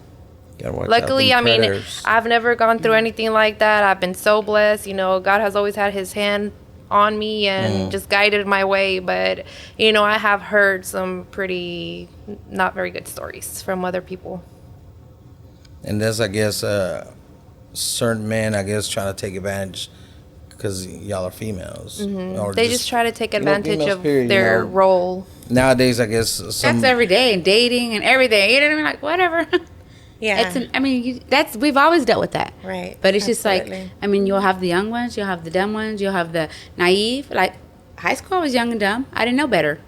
Gotta watch out Luckily, them I mean, predators. I've never gone through anything like that. I've been so blessed. God has always had his hand on me and just guided my way. But, I have heard some pretty not very good stories from other people. And that's, I guess, certain men, I guess, trying to take advantage because y'all are females. Or They just try to take advantage females, of period, their role. Nowadays, I guess some. That's every day, and dating and everything. You know what I mean? Like, whatever. Yeah. We've always dealt with that. Right. But it's just Absolutely. like, you'll have the young ones, you'll have the dumb ones, you'll have the naive. Like, high school, I was young and dumb. I didn't know better.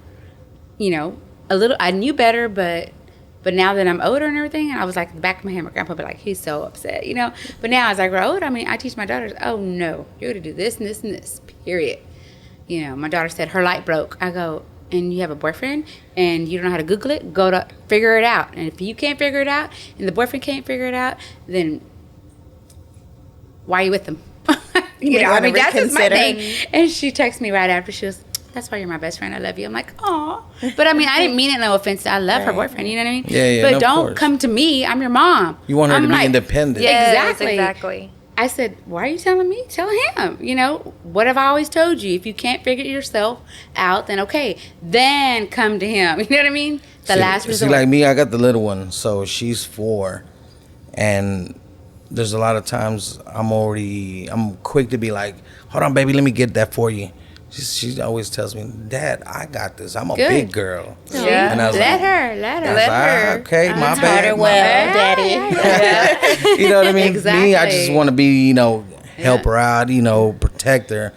I knew better, but now that I'm older and everything, and I was like, the back of my head, my grandpa would be like, he's so upset, But now as I grow older, I teach my daughters, oh no, you're going to do this and this and this, period. My daughter said her light broke. I go, and you have a boyfriend and you don't know how to Google it, go to figure it out. And if you can't figure it out and the boyfriend can't figure it out, then why are you with them? That's just my reconsider. thing. And she texted me right after. She was, that's why you're my best friend. I love you. I'm like, aw. But I didn't mean it, no offense. I love her boyfriend. You know what I mean? Yeah, But no, of don't course. come to me. I'm your mom. You want her I'm to be like, independent. Yes, Exactly. exactly. I said, why are you telling me? Tell him. What have I always told you? If you can't figure it yourself out, then okay. Then come to him. You know what I mean? The last resort. See, like me, I got the little one, so she's 4, and there's a lot of times I'm quick to be like, hold on, baby, let me get that for you. She always tells me, Dad, I got this. I'm a Good. big girl. Yeah. And I was let like, her. I was like, okay, my Taught bad. her my well, bad. Daddy. You know what I mean? Me, I just Exactly. want to be, help her out, protect her,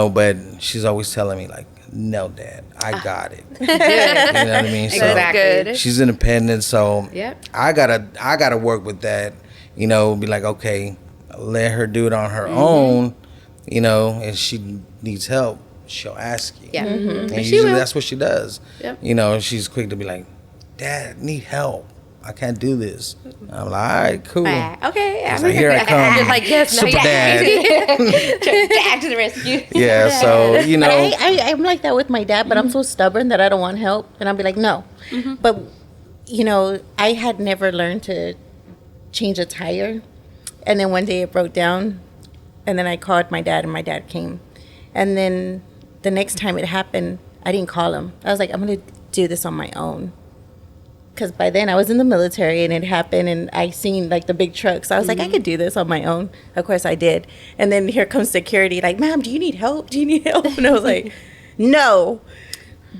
but she's always telling me like, no, Dad, I got it. You know what I mean? So Exactly. Good. she's independent, so Yep. I gotta work with that. Be like, okay, let her do it on her own. If she needs help, she'll ask you. Yeah. And And she usually will. that's what she does. Yep. She's quick to be like, Dad, need help. I can't do this. I'm like, all right, cool. Okay. It's like, here I come. Like, yes, Super now, dad. Dad to the rescue. Yeah, so, But I'm like that with my dad, but I'm so stubborn that I don't want help. And I'll be like, no. But, I had never learned to change a tire. And then one day it broke down. And then I called my dad, and my dad came. And then the next time it happened, I didn't call him. I was like, I'm going to do this on my own. Because by then I was in the military and it happened, and I seen like the big trucks. So I was like, I could do this on my own. Of course I did. And then here comes security, like, ma'am, do you need help? Do you need help? And I was like, no.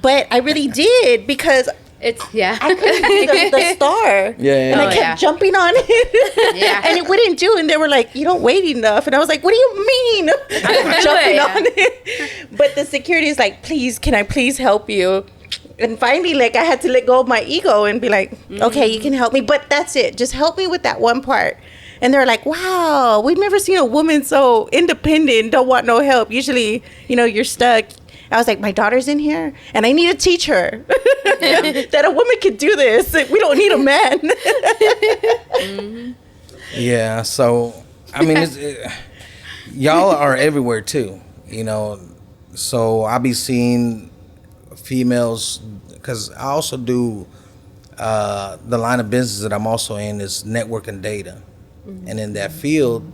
But I really did, because I couldn't be the star. Yeah. And I Oh, kept yeah. jumping on it. Yeah. And it wouldn't do. And they were like, you don't wait enough. And I was like, what do you mean? I'm jumping Yeah. on it. But the security is like, please, can I please help you? And finally, like, I had to let go of my ego and be like, okay, you can help me, but that's it. Just help me with that one part. And they're like, wow, we've never seen a woman so independent, don't want no help. Usually, you're stuck. I was like, my daughter's in here, and I need to teach her that a woman can do this. We don't need a man. Yeah, so, I mean, y'all are everywhere, too, So I be seeing females, because I also do the line of business that I'm also in is network and data. And in that field,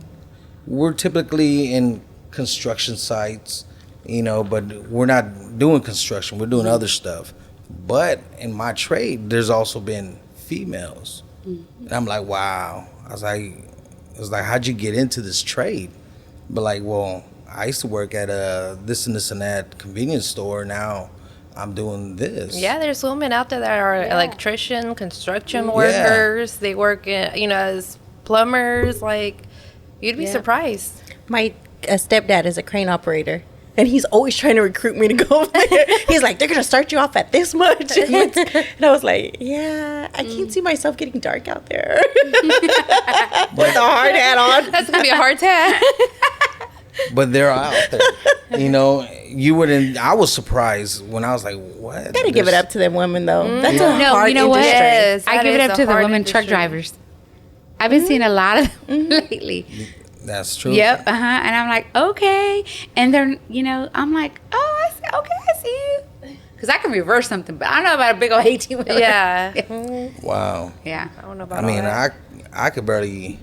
we're typically in construction sites, but we're not doing construction. We're doing other stuff. But in my trade, there's also been females. And I'm like, wow. I was like, how'd you get into this trade? But like, well, I used to work at this and this and that convenience store. Now I'm doing this. Yeah, there's women out there that are electrician, construction workers. They work in, as plumbers. Like, you'd be surprised. My stepdad is a crane operator, and he's always trying to recruit me to go there. He's like, they're going to start you off at this much. And I was like, yeah, I can't see myself getting dark out there with a hard hat on. That's going to be a hard task. But they're out there. You wouldn't. I was surprised when I was like, what? Gotta give it up to them women, though. That's a No, hard you know what? industry. Yes, I that give it is up a to the hard women truck industry. drivers. I've been seeing a lot of them lately. That's true. Yep. And I'm like, okay. And they're, I'm like, oh, I see. Okay, I see you. Because I can reverse something, but I don't know about a big old 18-wheeler. Yeah. Wow. Yeah. I don't know about I all mean, that. I could barely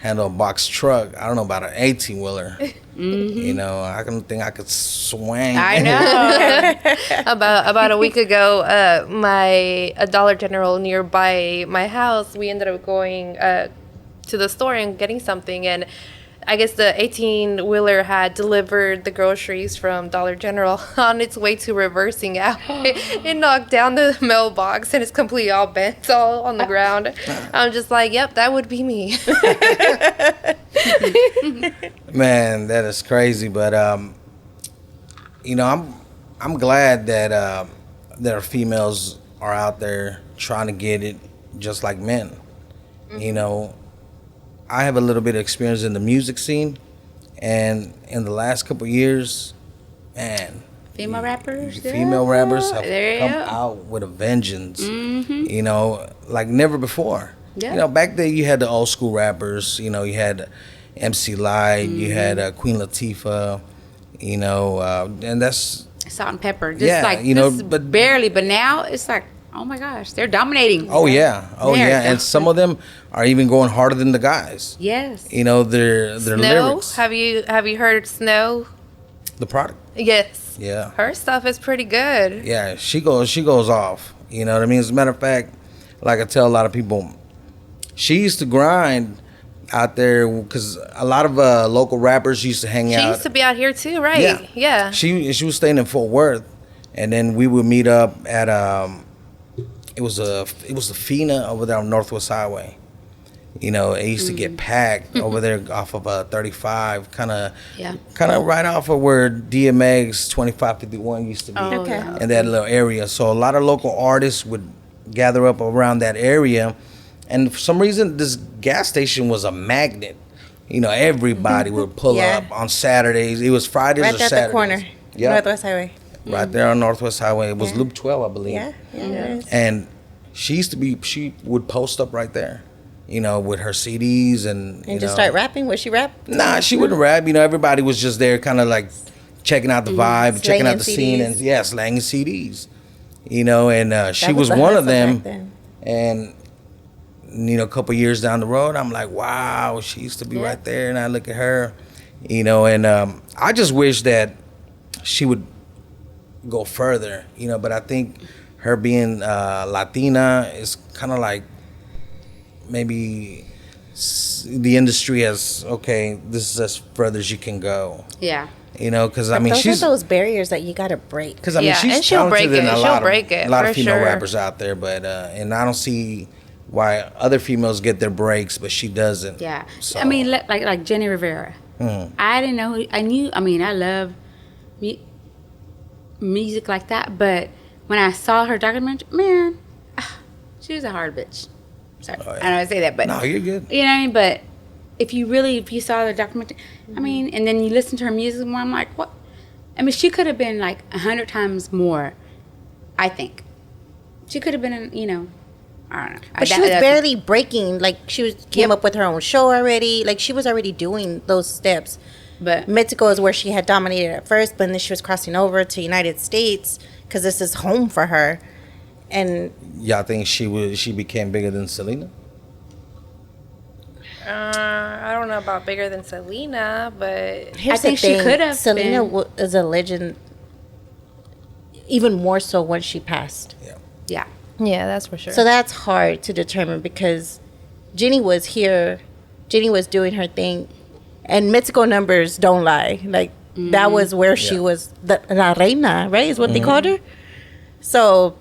handle a box truck. I don't know about an 18-wheeler. Mm-hmm. I don't think I could swing. I know. About a week ago, a Dollar General nearby my house, we ended up going to the store and getting something, and I guess the 18-wheeler had delivered the groceries from Dollar General. On its way to reversing out, it knocked down the mailbox and it's completely all bent, all on the ground. I'm just like, yep, that would be me. Man, that is crazy. But I'm glad that there are females are out there trying to get it just like men. I have a little bit of experience in the music scene, and in the last couple of years, man, Female rappers. female rappers have There you come go. out with a vengeance. Like never before. Yeah. Back then you had the old school rappers. You had MC Light, you had Queen Latifah. And that's Salt and pepper. Just Yeah, like, but- barely. But now it's like, oh my gosh, they're dominating. oh yeah, There. and some of them are even going harder than the guys. Yes. Their Snow, lyrics, have you heard Snow? the product. Yes. Yeah. Her stuff is pretty good. Yeah, she goes off. You know what I mean? As a matter of fact, like I tell a lot of people, she used to grind out there because a lot of local rappers used to hang She out. used to be out here too, right? Yeah. She was staying in Fort Worth, and then we would meet up at it was the Fina over there on Northwest Highway. It used to get packed over there off of 35, kind of right off of where DMX 2551 used to be. Oh, Okay. yeah. In that little area. So a lot of local artists would gather up around that area, and for some reason this gas station was a magnet. Everybody would pull Yeah. up on Saturdays. It was Fridays Right or there at Saturdays. the corner. Yeah, Northwest Highway. right there on Northwest Highway. It was Yeah. Loop 12, I believe. Yeah. it is. And she would post up right there, with her CDs and And just start rapping? Would she rap? Nah, she wouldn't rap. Everybody was just there, kind of like checking out the vibe, checking out the Slanging scene, CDs. and slanging CDs. And she That was the one of hustle them. back then. And a couple years down the road, I'm like, wow, she used to be right there. And I look at her, and I just wish that she would go further, But I think her being Latina is kind of like maybe the industry has, okay, this is as further as you can go, Yeah. because I mean Those she's are those barriers that you gotta break. because I mean Yeah, she's and she'll talented break in it. a She'll lot break of it, a lot for of female sure. rappers out there, but and I don't see why other females get their breaks, but she doesn't. Yeah. So, I mean, like Jenny Rivera. I didn't know. I knew. I mean, I love music like that, but when I saw her documentary, man, she was a hard bitch. Sorry, Oh, yeah. I don't know how to say that, but no, you're good. you know what I mean. But if you saw the documentary, I mean, and then you listen to her music more, I'm like, what? I mean, she could have been like 100 times more. I think she could have been, I don't know. But she was barely breaking. Like she came Yep. up with her own show already. Like she was already doing those steps. But Mexico is where she had dominated at first, but then she was crossing over to United States because this is home for her. And Y'all think she became bigger than Selena? I don't know about bigger than Selena, but here's think the she thing. could have Selena been. is a legend, even more so once she passed. yeah. yeah, that's for sure. So that's hard to determine because Jenny was here, Jenny was doing her thing, and Mexico numbers don't lie. Like that was where she Yeah. was, the La Reina, right? Is what they called her. So,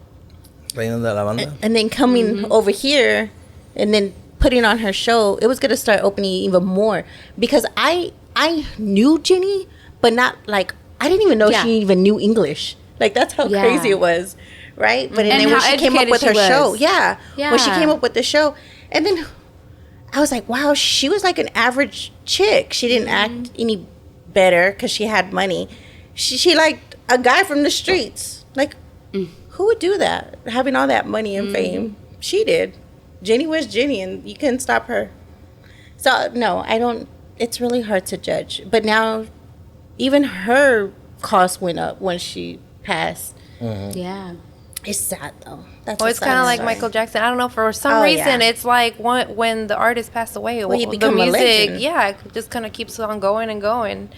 Reina de la Banda? and then coming over here, and then putting on her show, it was gonna start opening even more because I knew Jenny, but not like I didn't even know Yeah. she even knew English. Like that's how Yeah. crazy it was, right? But And then when how she came up educated with she her was. show, when she Yeah. came up with the show, and then I was like, wow, she was like an average chick. She didn't act any better because she had money. She liked a guy from the streets. Like, who would do that? Having all that money and fame, she did. Jenny was Jenny, and you couldn't stop her. So no, I don't it's really hard to judge. But now, even her cost went up when she passed. Yeah. It's sad though. That's Well, it's kind of like Michael Jackson. I don't know. For some reason, it's like when the artist passed away, Well, he the become a music, legend. yeah, it just kind of keeps on going and going.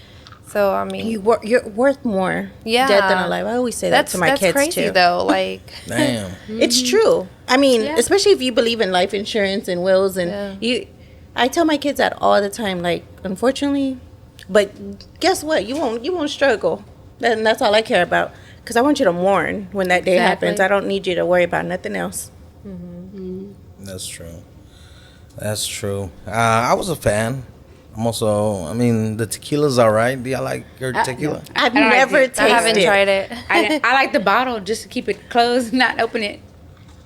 So I mean, You're worth more Yeah. dead than alive. I always say that to my kids crazy too. though. Like, Damn. It's true. I mean, Yeah. especially if you believe in life insurance and wills, and I tell my kids that all the time. Like, unfortunately, but guess what? You won't struggle. And that's all I care about. Because I want you to mourn when that day happens. I don't need you to worry about nothing else. That's true. That's true. I was a fan. I'm also, I mean, the tequila's all right. Do y'all like your tequila? I've I don't never like it. tasted I haven't tried it. I like the bottle just to keep it closed, not open it,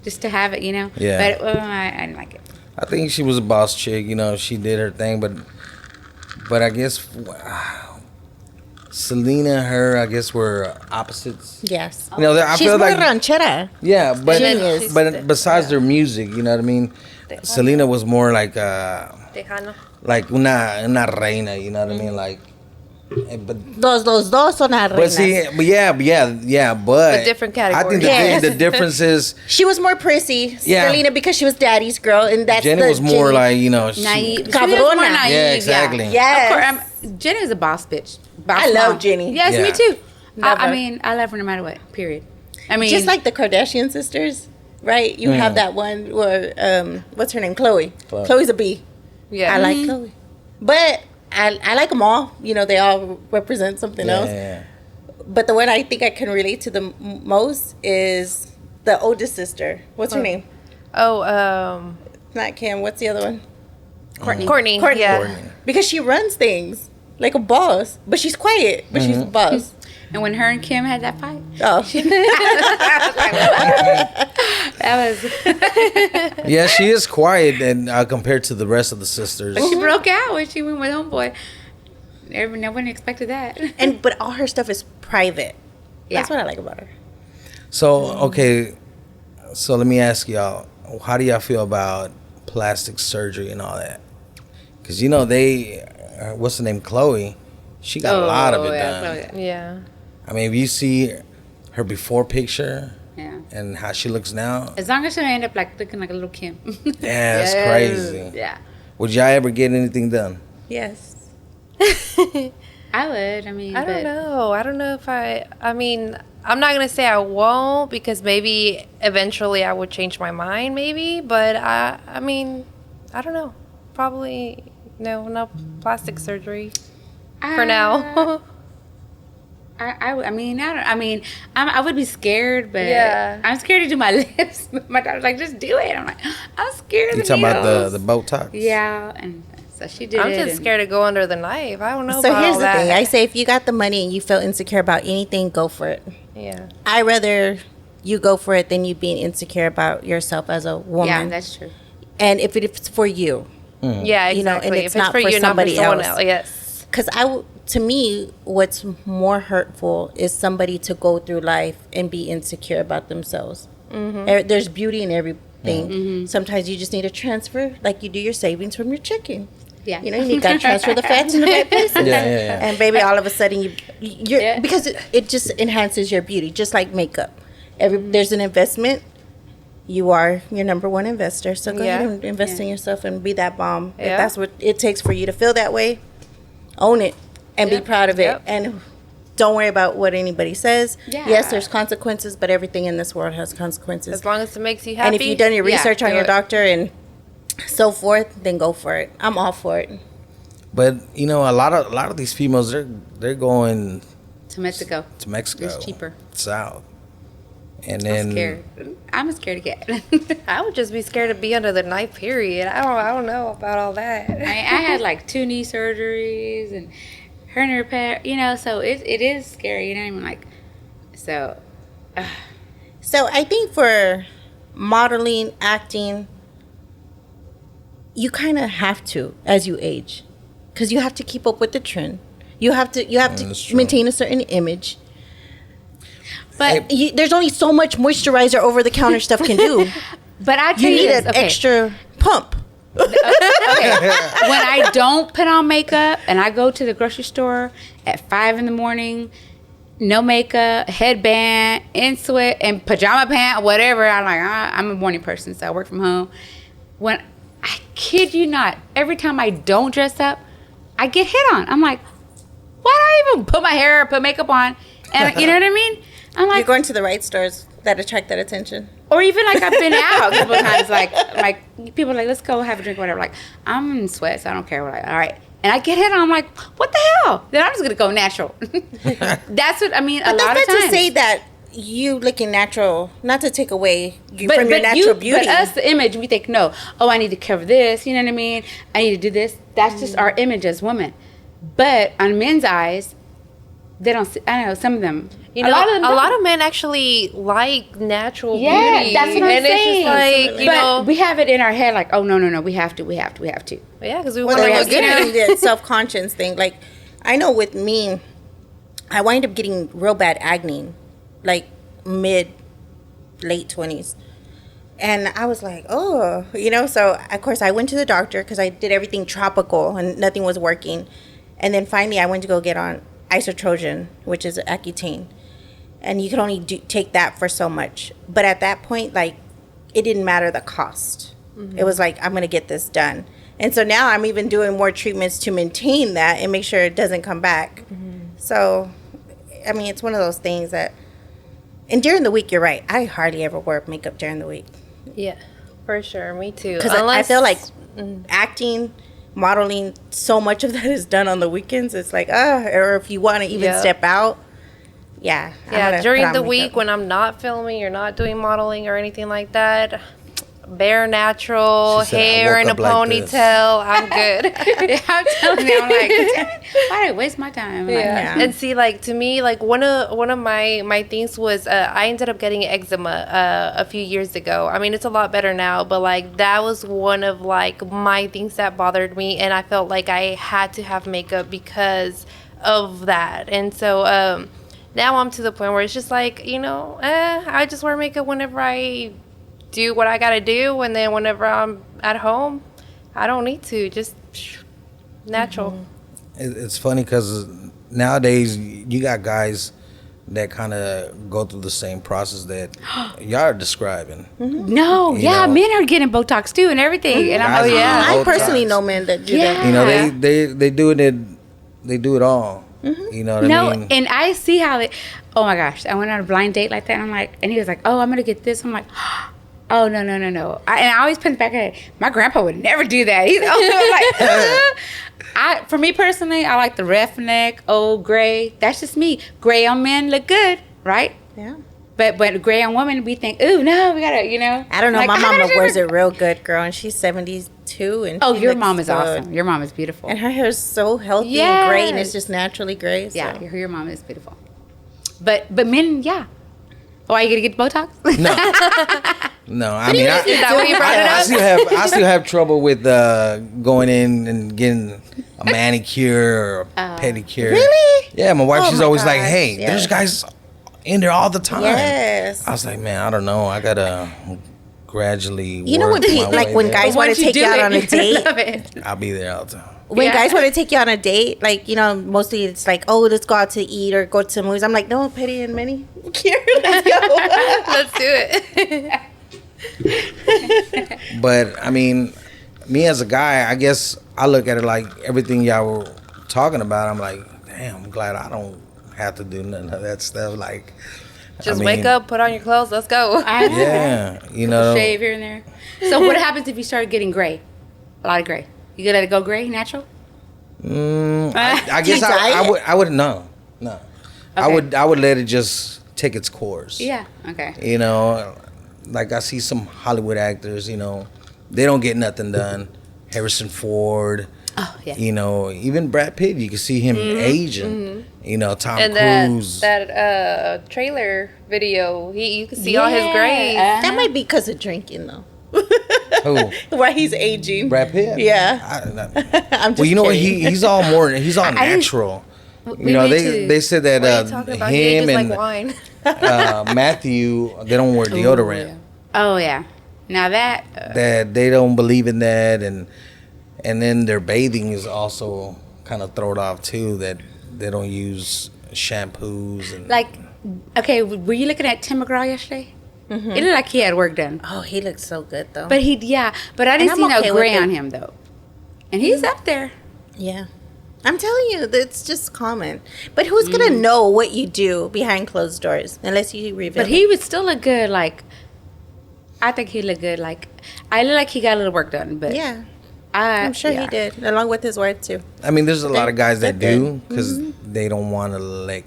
just to have it, you know. Yeah. But I didn't like it. I think she was a boss chick. You know, she did her thing, but I guess Selena and her, I guess, were opposites. Yes. You know, I She's feel more like ranchera. yeah, but Genius. but besides their music, you know what I mean. Selena was more like Tejano. like una reina, you know what I mean, like. But Los dos son las but reinas. see, but different I think categories. Yes. the difference is She was more prissy, Yeah. Selena, because she was daddy's girl, and that's Jenny the was more Jenny. like, you know, she, Naive. Cabrona. She was more naive, Yeah, exactly. Yes. Of course, Jenny is a boss bitch. Boss I love mom. Jenny. Yes, Yeah. me too. I Never. mean, I love her no matter what. Period. I mean, Just like the Kardashian sisters, right? You have that one where what's her name, Chloe. Chloe. Chloe's a B. Yeah. I like Chloe, but I like them all. You know, they all represent something else. yeah. But the one I think I can relate to the most is the oldest sister. What's her name? Oh, Not Kim. What's the other one? Courtney. Courtney. Yeah. Courtney. Because she runs things like a boss, but she's quiet, but she's a boss. and when her and Kim had that fight, Oh, that was Yeah, she is quiet and compared to the rest of the sisters. she broke out when she went with homeboy. No one expected that. but all her stuff is private. Yeah. That's what I like about her. So okay, so let me ask y'all, how do y'all feel about plastic surgery and all that? Because you know what's the name, Chloe? She got a lot of it done. Yeah. I mean, if you see her before picture Yeah. and how she looks now, As long as she don't end up like looking like a little Kim. yeah, that's crazy. Yeah. Would y'all ever get anything done? Yes. I would. I mean, I don't know. I don't know if I mean, I'm not going to say I won't because maybe eventually I would change my mind maybe, but I mean, I don't know. Probably no plastic surgery for now. I would be scared, but Yeah. I'm scared to do my lips. My daughter's like, just do it. I'm like, I'm scared of You the talking about needles. the Botox? Yeah, and so she did I'm it. just and- scared to go under the knife. I don't know So about here's all the that. thing. I say if you got the money and you feel insecure about anything, go for it. Yeah. I rather you go for it than you being insecure about yourself as a woman. Yeah, that's true. And if it's for you, Yeah, exactly. You know, and it's if it's not for for you, not for somebody someone else. else. Yes. because to me, what's more hurtful is somebody to go through life and be insecure about themselves. There's beauty in everything. Sometimes you just need to transfer, like you do your savings from your chicken. Yeah. You know, you got to transfer the fats in the right places. Yeah. And baby, all of a sudden you're Yeah. because it just enhances your beauty, just like makeup. There's an investment. You are your number one investor, so go ahead and invest in yourself and be that bomb. If Yeah. that's what it takes for you to feel that way, own it and be proud of it. Yep. And don't worry about what anybody says. Yeah. Yes, there's consequences, but everything in this world has consequences. As long as it makes you happy. And if you've done your yeah, research on do your it. doctor and so forth, then go for it. I'm all for it. But you know, a lot of these females, they're going To Mexico. to Mexico. It's cheaper. South. And I'm then scared. I'm a scaredy cat. I would just be scared to be under the knife. Period. I don't know about all that. I had like 2 knee surgeries and hernia repair, you know, so it is scary, you know what I mean? Like, so, So I think for modeling, acting, you kind of have to as you age, because you have to keep up with the trend. You have to That's true. maintain a certain image. but There's only so much moisturizer over the counter stuff can do. but I tell You you need this, an okay. extra pump. Okay. When I don't put on makeup and I go to the grocery store at 5 in the morning, no makeup, headband, in sweat, and pajama pant, whatever, I'm like, I'm a morning person, so I work from home. When I kid you not, every time I don't dress up, I get hit on. I'm like, why do I even put my hair or put makeup on? And you know what I mean? I'm like, You're going to the right stores that attract that attention. or even like I've been out a couple of times, like people are like, let's go have a drink, or whatever. Like, I'm in sweats, I don't care. We're like, all right. And I get hit on, I'm like, what the hell? Then I'm just gonna go natural. That's what I mean. But a lot of that's not times. to say that you looking natural, not to take away from your natural beauty. But us, the image, we think, no, oh, I need to cover this, you know what I mean? I need to do this. That's just our image as women. But on men's eyes, they don't see, I don't know, some of them. You know, a lot of men actually like natural yeah, beauty. that's what I'm and saying. it's just like, but we have it in our head like, oh, no, we have to. Yeah, because we Well, want to they're look good. getting the self-conscious thing. Like, I know with me, I wind up getting real bad acne, like late 20s. And I was like, oh, so of course I went to the doctor because I did everything tropical and nothing was working. And then finally I went to go get on isotrogen, which is Accutane. And you can only take that for so much. But at that point, like, it didn't matter the cost. Mm-hmm. It was like, I'm going to get this done. And so now I'm even doing more treatments to maintain that and make sure it doesn't come back. Mm-hmm. So, I mean, it's one of those things that... And during the week, you're right. I hardly ever wear makeup during the week. Yeah, for sure. Me too. Because I feel like acting, modeling, so much of that is done on the weekends. It's like, or if you want to even step out, yeah. During the week when I'm not filming or not doing modeling or anything like that, bare natural, hair in a ponytail, I'm good. I'm telling you, I'm like, why did I waste my time? Like, And see, like, to me, like, one of my things was I ended up getting eczema a few years ago. I mean, it's a lot better now, but like that was one of like my things that bothered me, and I felt like I had to have makeup because of that. And so now I'm to the point where it's just like, I just wear makeup whenever I do what I gotta do, and then whenever I'm at home, I don't need to. Just natural. Mm-hmm. It's funny because nowadays you got guys that kind of go through the same process that y'all are describing. Mm-hmm. No, men are getting Botox too and everything. Mm-hmm. And I'm like, I personally know men that do that. They do it. They do it all. Mm-hmm. You know what I mean? And I see how they. Oh my gosh, I went on a blind date like that. And I'm like, and he was like, oh, I'm gonna get this. I'm like, oh no. And I always put it back at my grandpa would never do that. He's like, for me personally, I like the rough neck, old gray. That's just me. Gray on men look good, right? Yeah. But gray on women, we think, ooh, no, we gotta, I don't know. Like, my mama wears it real good, girl, and she's 72, and your mom is awesome. Your mom is beautiful, and her hair is so healthy and gray, and it's just naturally gray. So. Yeah, your mom is beautiful. But men, yeah. Oh, are you gonna get Botox? No, I mean, I still have trouble with going in and getting a manicure or a pedicure. Really? Yeah, my wife, she's always like, hey, there's guys in there all the time. Yes. I was like, man, I don't know. I gotta gradually when guys want to take you out on a date, I'll be there all the time. When guys want to take you on a date, like, mostly it's like, oh, let's go out to eat or go to movies. I'm like, no, Petty and Minnie. Let's go. Let's do it. But, I mean, me as a guy, I guess I look at it like everything y'all were talking about. I'm like, damn, I'm glad I don't have to do none of that stuff. Like, just wake up, put on your clothes, let's go. Yeah, shave here and there. So what happens if you start getting gray? A lot of gray. You gonna let it go gray, natural? I guess I would no. Okay. I would let it just take its course. Yeah. Okay. Like I see some Hollywood actors. They don't get nothing done. Harrison Ford. Oh yeah. Even Brad Pitt. You can see him aging. Mm-hmm. Tom Cruise. That trailer video. You can see all his grays. That might be because of drinking though. Who? Why he's aging? Brad Pitt. Yeah. I'm just kidding. What? He's all natural. They said that him and like wine. Matthew, they don't wear deodorant. Oh yeah. Now that that they don't believe in that, and then their bathing is also kind of thrown off too. That they don't use shampoos and like, okay, were you looking at Tim McGraw yesterday? Mm-hmm. It looked like he had work done, Oh, he looks so good though. but but I didn't I'm see no okay with gray it. on him though, and he's up there. yeah, I'm telling you, it's just common. But who's gonna know what you do behind closed doors unless you reveal? But he would still look good. Like, I think he looked good. Like, I look like he got a little work done, but yeah, I'm I'm sure he did, along with his wife too. I mean, there's a lot of guys that they're do because they don't want to let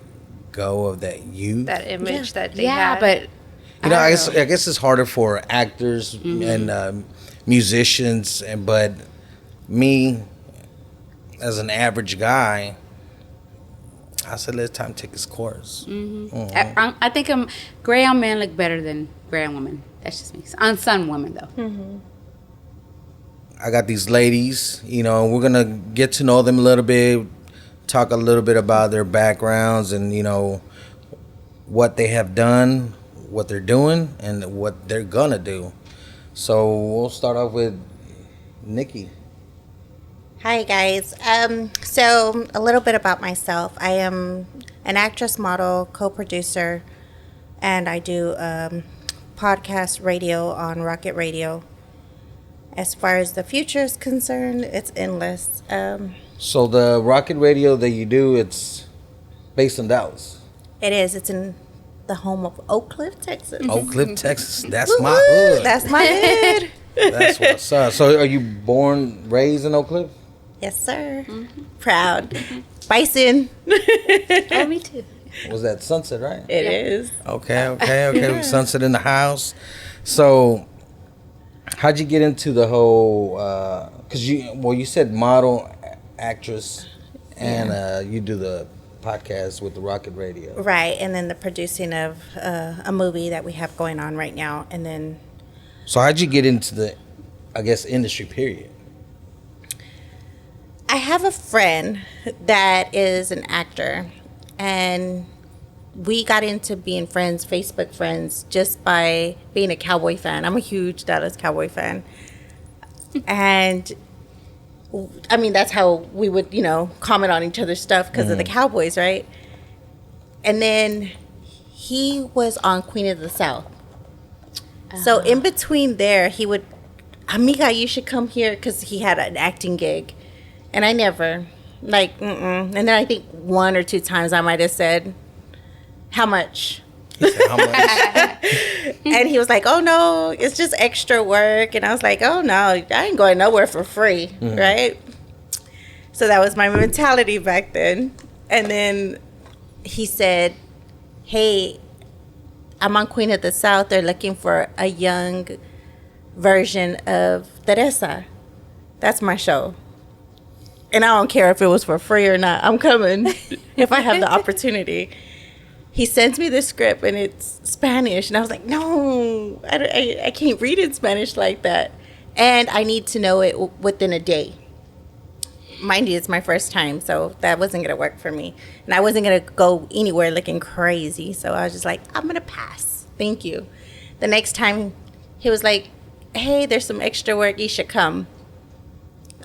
go of that youth. That image that they Yeah, had. but You know, I I don't guess it's harder for actors and musicians, but me, as an average guy, I said let time take its course. I think gray on men look better than gray on women. That's just me. On some women though. I got these ladies, you know, we're gonna get to know them a little bit, talk a little bit about their backgrounds and, you know, what they have done, what they're doing, and what they're gonna do. So we'll start off with Nikki. Hi guys. So a little bit about myself. I am an actress, model, co-producer, and I do podcast radio on Rocket Radio. As far as the future is concerned, it's endless. So the Rocket Radio that you do, it's based in Dallas. It is. It's in the home of Oak Cliff, Texas. Oak Cliff, Texas. That's my Woo-woo, hood. That's my hood. That's what's up. So are you born, raised in Oak Cliff? Yes, sir. Proud. Bison. Oh, me too. Was that Sunset, right? It is. Okay. Sunset in the house. So how'd you get into the whole, because you said model, actress, and you do the podcast with the Rocket Radio. Right. And then the producing of a movie that we have going on right now. And then So how'd you get into the, I guess, industry period? I have a friend that is an actor, and we got into being friends, Facebook friends, just by being a Cowboy fan. I'm a huge Dallas Cowboy fan. And I mean, that's how we would, comment on each other's stuff because of the Cowboys, right? And then he was on Queen of the South. So in between there, he would, Amiga, you should come here, because he had an acting gig. And I never, And then I think one or two times I might have said, how much? He said, how much? And he was like, oh, no, it's just extra work. And I was like, oh, no, I ain't going nowhere for free, right? So that was my mentality back then. And then he said, hey, I'm on Queen of the South. They're looking for a young version of Teresa. That's my show. And I don't care if it was for free or not. I'm coming if I have the opportunity. He sends me the script and it's Spanish. And I was like, no, I can't read in Spanish like that. And I need to know it within a day. Mind you, it's my first time, so that wasn't going to work for me. And I wasn't going to go anywhere looking crazy. So I was just like, I'm going to pass. Thank you. The next time, he was like, hey, there's some extra work. You should come.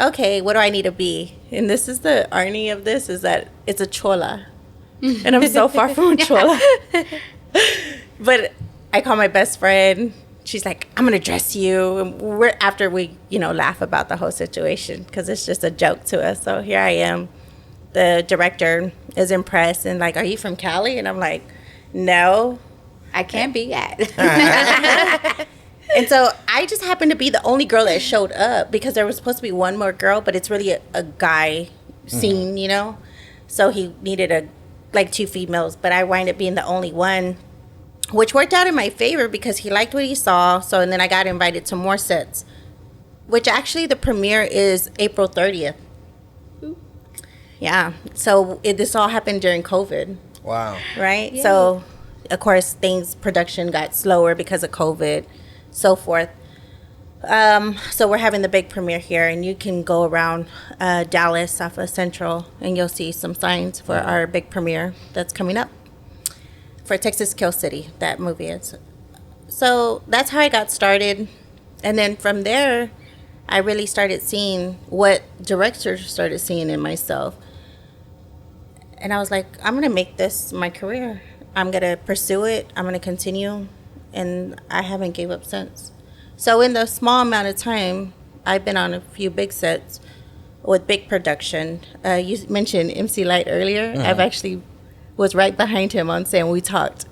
Okay, what do I need to be? And this is the irony of this, is that it's a chola. And I'm so far from a chola. But I call my best friend. She's like, I'm going to dress you. And we're after we, laugh about the whole situation, because it's just a joke to us. So here I am. The director is impressed and like, are you from Cali? And I'm like, no. I can't be yet. And so I just happened to be the only girl that showed up, because there was supposed to be one more girl, but it's really a guy scene, So he needed two females, but I wound up being the only one, which worked out in my favor because he liked what he saw. So, and then I got invited to more sets, which actually the premiere is April 30th. Yeah. So this all happened during COVID. Wow. Right? Yay. So, of course, production got slower because of COVID, so forth. So we're having the big premiere here, and you can go around Dallas off of Central, and you'll see some signs for our big premiere that's coming up for Texas Kill City, that movie is. So that's how I got started. And then from there, I really started seeing what directors started seeing in myself. And I was like, I'm going to make this my career. I'm going to pursue it. I'm going to continue. And I haven't gave up since. So in the small amount of time, I've been on a few big sets with big production. You mentioned MC Light earlier. I've actually was right behind him on set. We talked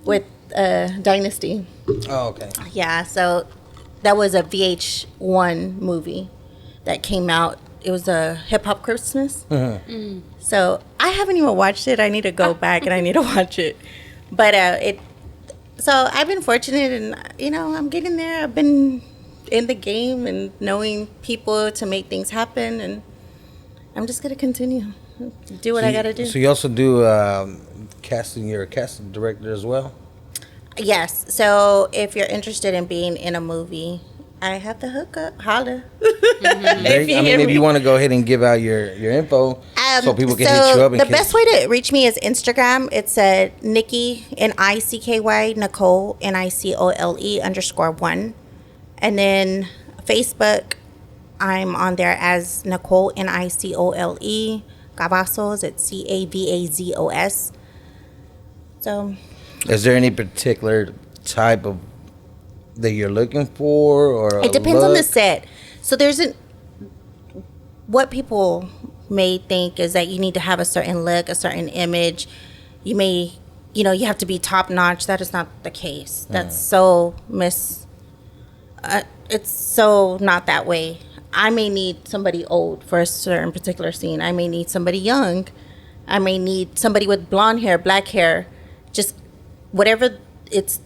with Dynasty. Oh, okay. Yeah, so that was a VH1 movie that came out. It was a Hip Hop Christmas. So I haven't even watched it. I need to go back and I need to watch it. But so I've been fortunate, and I'm getting there. I've been in the game and knowing people to make things happen, and I'm just gonna continue do what I gotta do. So you also do casting. You're a casting director as well. Yes. So if you're interested in being in a movie, I have the hookup. Holla. If you want to go ahead and give out your info so people can hit you up. The best way to reach me is Instagram. It's Nikki, Nicky, Nicole, NICOLE_1. And then Facebook, I'm on there as Nicole, NICOLE. Cavazos, it's CAVAZOS. So. Is there any particular type of that you're looking for, or it depends on the set. So what people may think is that you need to have a certain look, a certain image. You may, you have to be top notch. That is not the case. That's so it's so not that way. I may need somebody old for a certain particular scene. I may need somebody young. I may need somebody with blonde hair, black hair, just whatever it's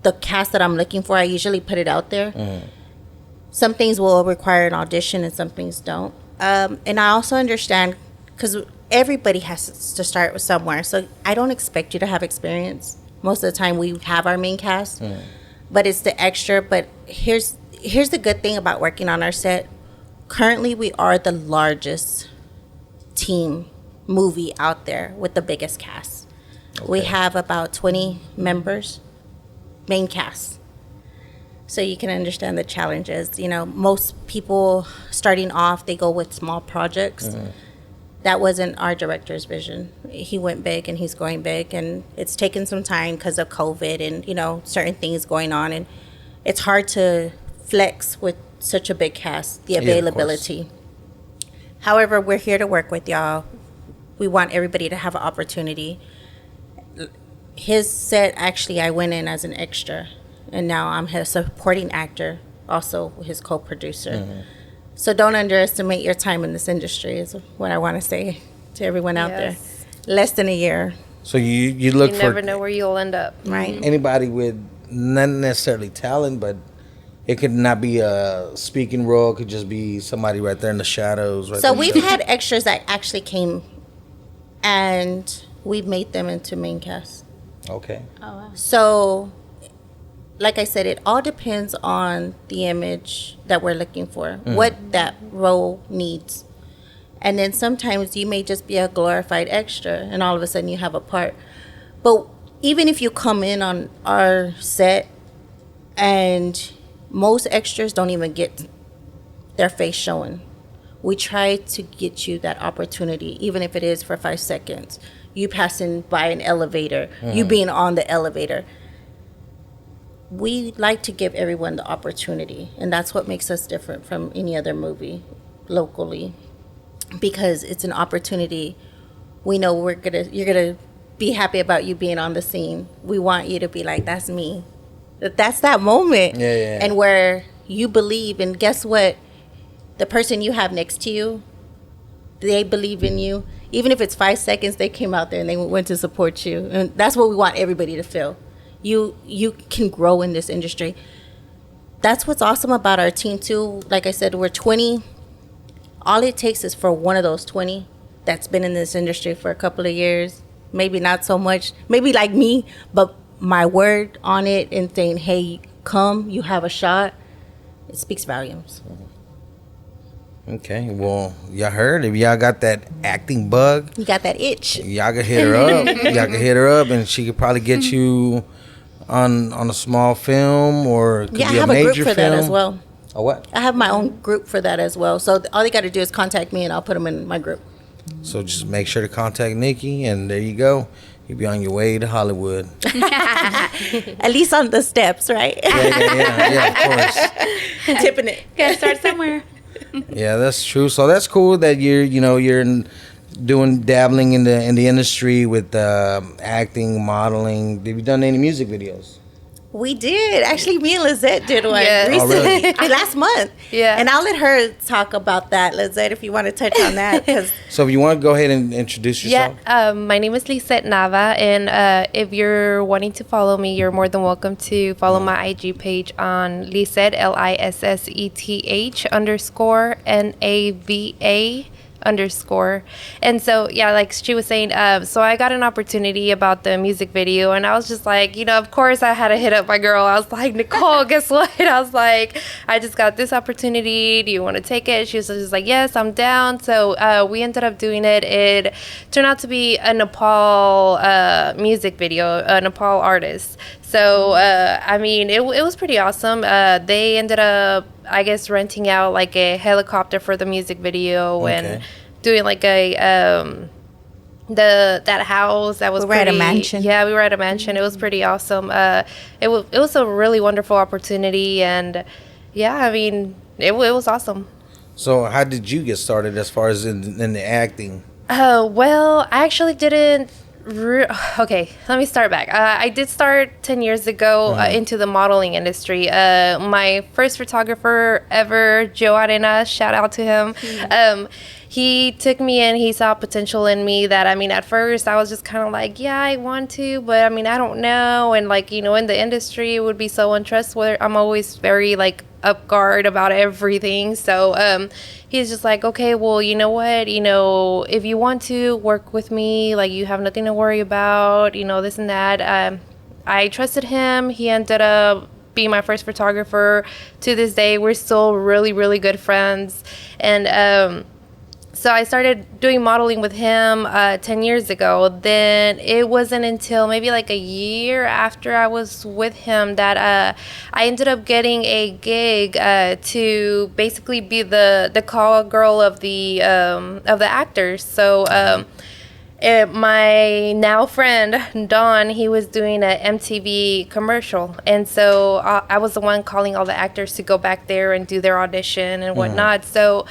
the cast that I'm looking for. I usually put it out there. Some things will require an audition and some things don't. And I also understand, because everybody has to start with somewhere. So I don't expect you to have experience. Most of the time we have our main cast, but it's the extra. But here's the good thing about working on our set. Currently, we are the largest team movie out there with the biggest cast. Okay. We have about 20 members, main cast. So you can understand the challenges. Most people starting off, they go with small projects. That wasn't our director's vision. He went big and he's going big, and it's taken some time because of COVID and, certain things going on. And it's hard to flex with such a big cast, the availability. However, we're here to work with y'all. We want everybody to have an opportunity. His set, actually, I went in as an extra, and now I'm his supporting actor, also his co-producer. So don't underestimate your time in this industry is what I want to say to everyone out there. Less than a year. So you look for... You never know where you'll end up. Right. Anybody with not necessarily talent, but it could not be a speaking role. It could just be somebody right there in the shadows. So we've had extras that actually came, and we've made them into main cast. Okay. Oh, wow. So, like I said, it all depends on the image that we're looking for, what that role needs. And then sometimes you may just be a glorified extra, and all of a sudden you have a part. But even if you come in on our set, and most extras don't even get their face showing, we try to get you that opportunity, even if it is for 5 seconds. You passing by an elevator, you being on the elevator. We like to give everyone the opportunity, and that's what makes us different from any other movie locally, because it's an opportunity. We know you're gonna be happy about you being on the scene. We want you to be like, that's me. That's that moment. Yeah. And where you believe, and guess what? The person you have next to you, they believe in you. Even if it's 5 seconds, they came out there and they went to support you. And that's what we want everybody to feel. You can grow in this industry. That's what's awesome about our team too. Like I said, we're 20. All it takes is for one of those 20 that's been in this industry for a couple of years, maybe not so much, maybe like me, but my word on it and saying, hey, come, you have a shot, it speaks volumes. Okay, well, y'all heard. If y'all got that acting bug, You got that itch. y'all can hit her up. Y'all can hit her up, and she could probably get you on a small film, or it could Yeah, I be a have a major group for film? that as well. A what? I have my own group for that as well. So all they got to do is contact me, and I'll put them in my group. So just make sure to contact Nikki, and there you go. You'll be on your way to Hollywood. At least on the steps, right? Yeah, of course. Tipping it. Gotta start somewhere. Yeah, that's true. So that's cool that you're doing dabbling in the industry with acting, modeling. Have you done any music videos? We did. Actually, me and Lizette did one Yes. Oh, recently, really? last month. Yeah. And I'll let her talk about that, Lizette, if you want to touch on that. 'Cause So if you want to go ahead and introduce yourself. Yeah, my name is Lisette Nava, and if you're wanting to follow me, you're more than welcome to follow my IG page on Lisette, LISSETH _NAVA _. And so, yeah, like she was saying, so I got an opportunity about the music video, and I was just like, of course I had to hit up my girl. I was like, Nicole, guess what? I was like, I just got this opportunity. Do you want to take it? She was just like, yes, I'm down. So we ended up doing it. It turned out to be a Nepal music video, a Nepal artist. So, I mean, it was pretty awesome. They ended up, I guess, renting out like a helicopter for the music video and doing like a that house that was We were at a mansion. Yeah, we were at a mansion. It was pretty awesome. It was a really wonderful opportunity, and yeah, I mean, it was awesome. So how did you get started as far as in the acting? Well, I actually didn't. Okay, let me start back. I did start 10 years ago into the modeling industry. My first photographer ever, Joe Arena, shout out to him. He took me in. He saw potential in me that, I mean, at first I was just kind of like, yeah, I want to, but I mean, I don't know. And like, in the industry, it would be so untrustworthy. I'm always very like up guard about everything. So he's just like, okay, well, you know what, if you want to work with me, like, you have nothing to worry about, this and that. I trusted him. He ended up being my first photographer. To this day, we're still really, really good friends. And so I started doing modeling with him 10 years ago. Then it wasn't until maybe like a year after I was with him that I ended up getting a gig to basically be the call girl of the actors. So my now friend Don, he was doing an MTV commercial, and so I was the one calling all the actors to go back there and do their audition and whatnot. So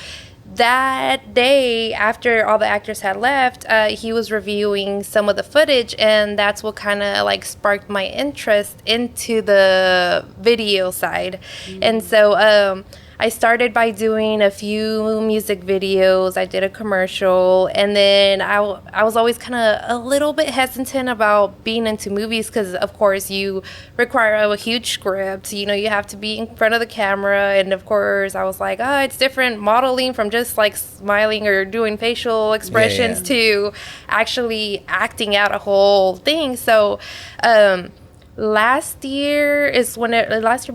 that day, after all the actors had left, he was reviewing some of the footage, and that's what kind of like sparked my interest into the video side. And so I started by doing a few music videos. I did a commercial, and then I was always kind of a little bit hesitant about being into movies because, of course, you require a huge script. You have to be in front of the camera, and of course, I was like, it's different modeling from just like smiling or doing facial expressions to actually acting out a whole thing. So, last year,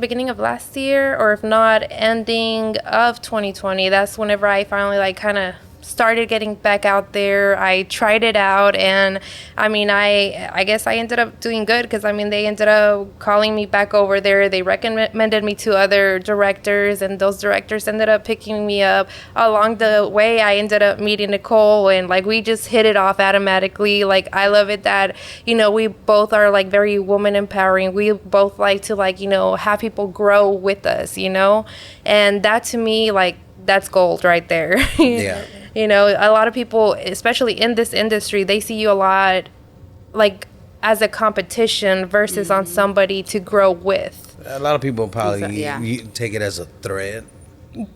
beginning of last year, or if not, ending of 2020, that's whenever I finally like kind of started getting back out there. I tried it out, and I mean, I guess I ended up doing good because I mean, they ended up calling me back over there. They recommended me to other directors, and those directors ended up picking me up. Along the way, I ended up meeting Nicole, and like we just hit it off automatically. Like, I love it that we both are like very woman empowering. We both like to have people grow with us, and that to me, like, that's gold right there. Yeah. A lot of people, especially in this industry, they see you a lot like as a competition versus on somebody to grow with. A lot of people probably Yeah. you take it as a threat.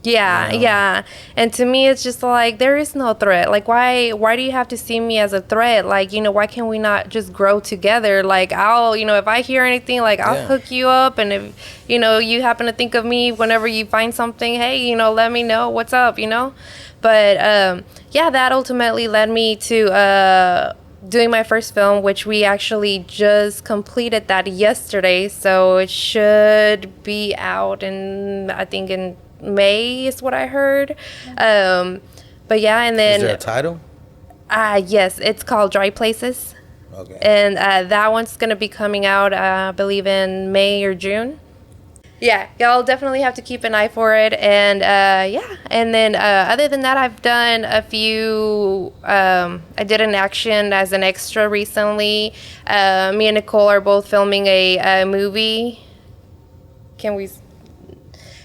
Yeah. And to me, it's just like, there is no threat. Like, why do you have to see me as a threat? Like, why can we not just grow together? Like, I'll, if I hear anything, like, I'll hook you up. And if, you happen to think of me whenever you find something, hey, let me know what's up, But, that ultimately led me to doing my first film, which we actually just completed that yesterday. So it should be out in May is what I heard. But yeah, and then Is there a title? yes, it's called Dry Places. Okay. And that one's going to be coming out, I believe, in May or June. Yeah, y'all definitely have to keep an eye for it. And yeah, and then other than that, I've done a few. I did an action as an extra recently. Me and Nicole are both filming a movie. Can we?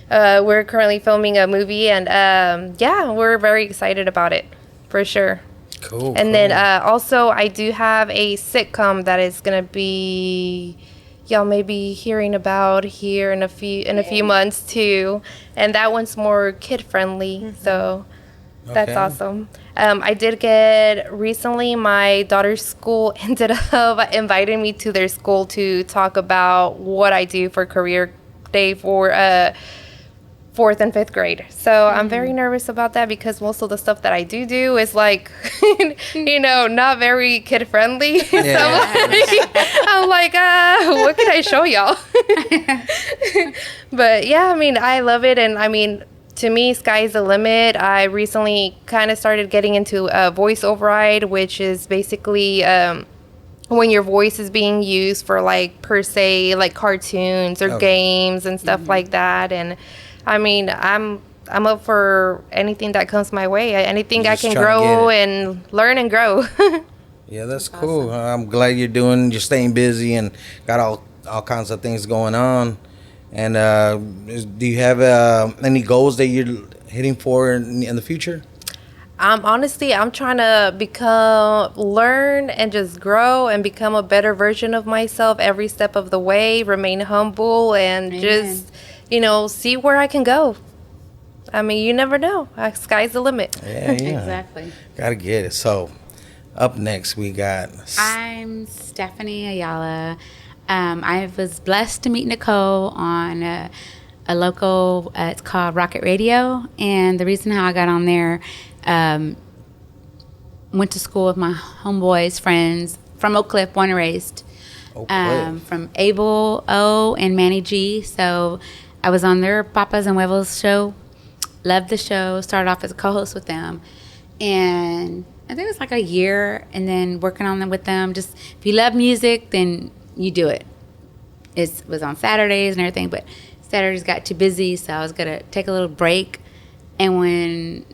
We're currently filming a movie, and yeah, we're very excited about it, for sure. Cool. And then also, I do have a sitcom that is gonna be, y'all may be hearing about here in a few months too, and that one's more kid friendly. So that's Okay. awesome. I did get recently, my daughter's school ended up inviting me to their school to talk about what I do for career day for 4th and 5th grade. So I'm very nervous about that because most of the stuff that I do is like, not very kid friendly. Yeah. So I'm like, what can I show y'all? But yeah, I mean, I love it. And I mean, to me, sky's the limit. I recently kind of started getting into voice override, which is basically when your voice is being used for like per se like cartoons or games and stuff like that. And I mean, I'm up for anything that comes my way. Anything I Just can trying to grow get and learn and grow. Yeah, that's cool. I'm glad you're staying busy and got all kinds of things going on. And do you have any goals that you're hitting for in the future? Honestly, I'm trying to learn and just grow and become a better version of myself every step of the way, remain humble and just, see where I can go. I mean, you never know. Sky's the limit. Yeah. Exactly. Gotta get it. So, up next we got. I'm Stephanie Ayala. I was blessed to meet Nicole on a local, it's called Rocket Radio. And the reason how I got on there, went to school with my homeboys, friends from Oak Cliff, born and raised. From Abel O and Manny G. So I was on their Papas and Huevos show. Loved the show. Started off as a co-host with them. And I think it was like a year, and then working on them with them. Just if you love music, then you do it. It was on Saturdays and everything, but Saturdays got too busy, so I was going to take a little break. And when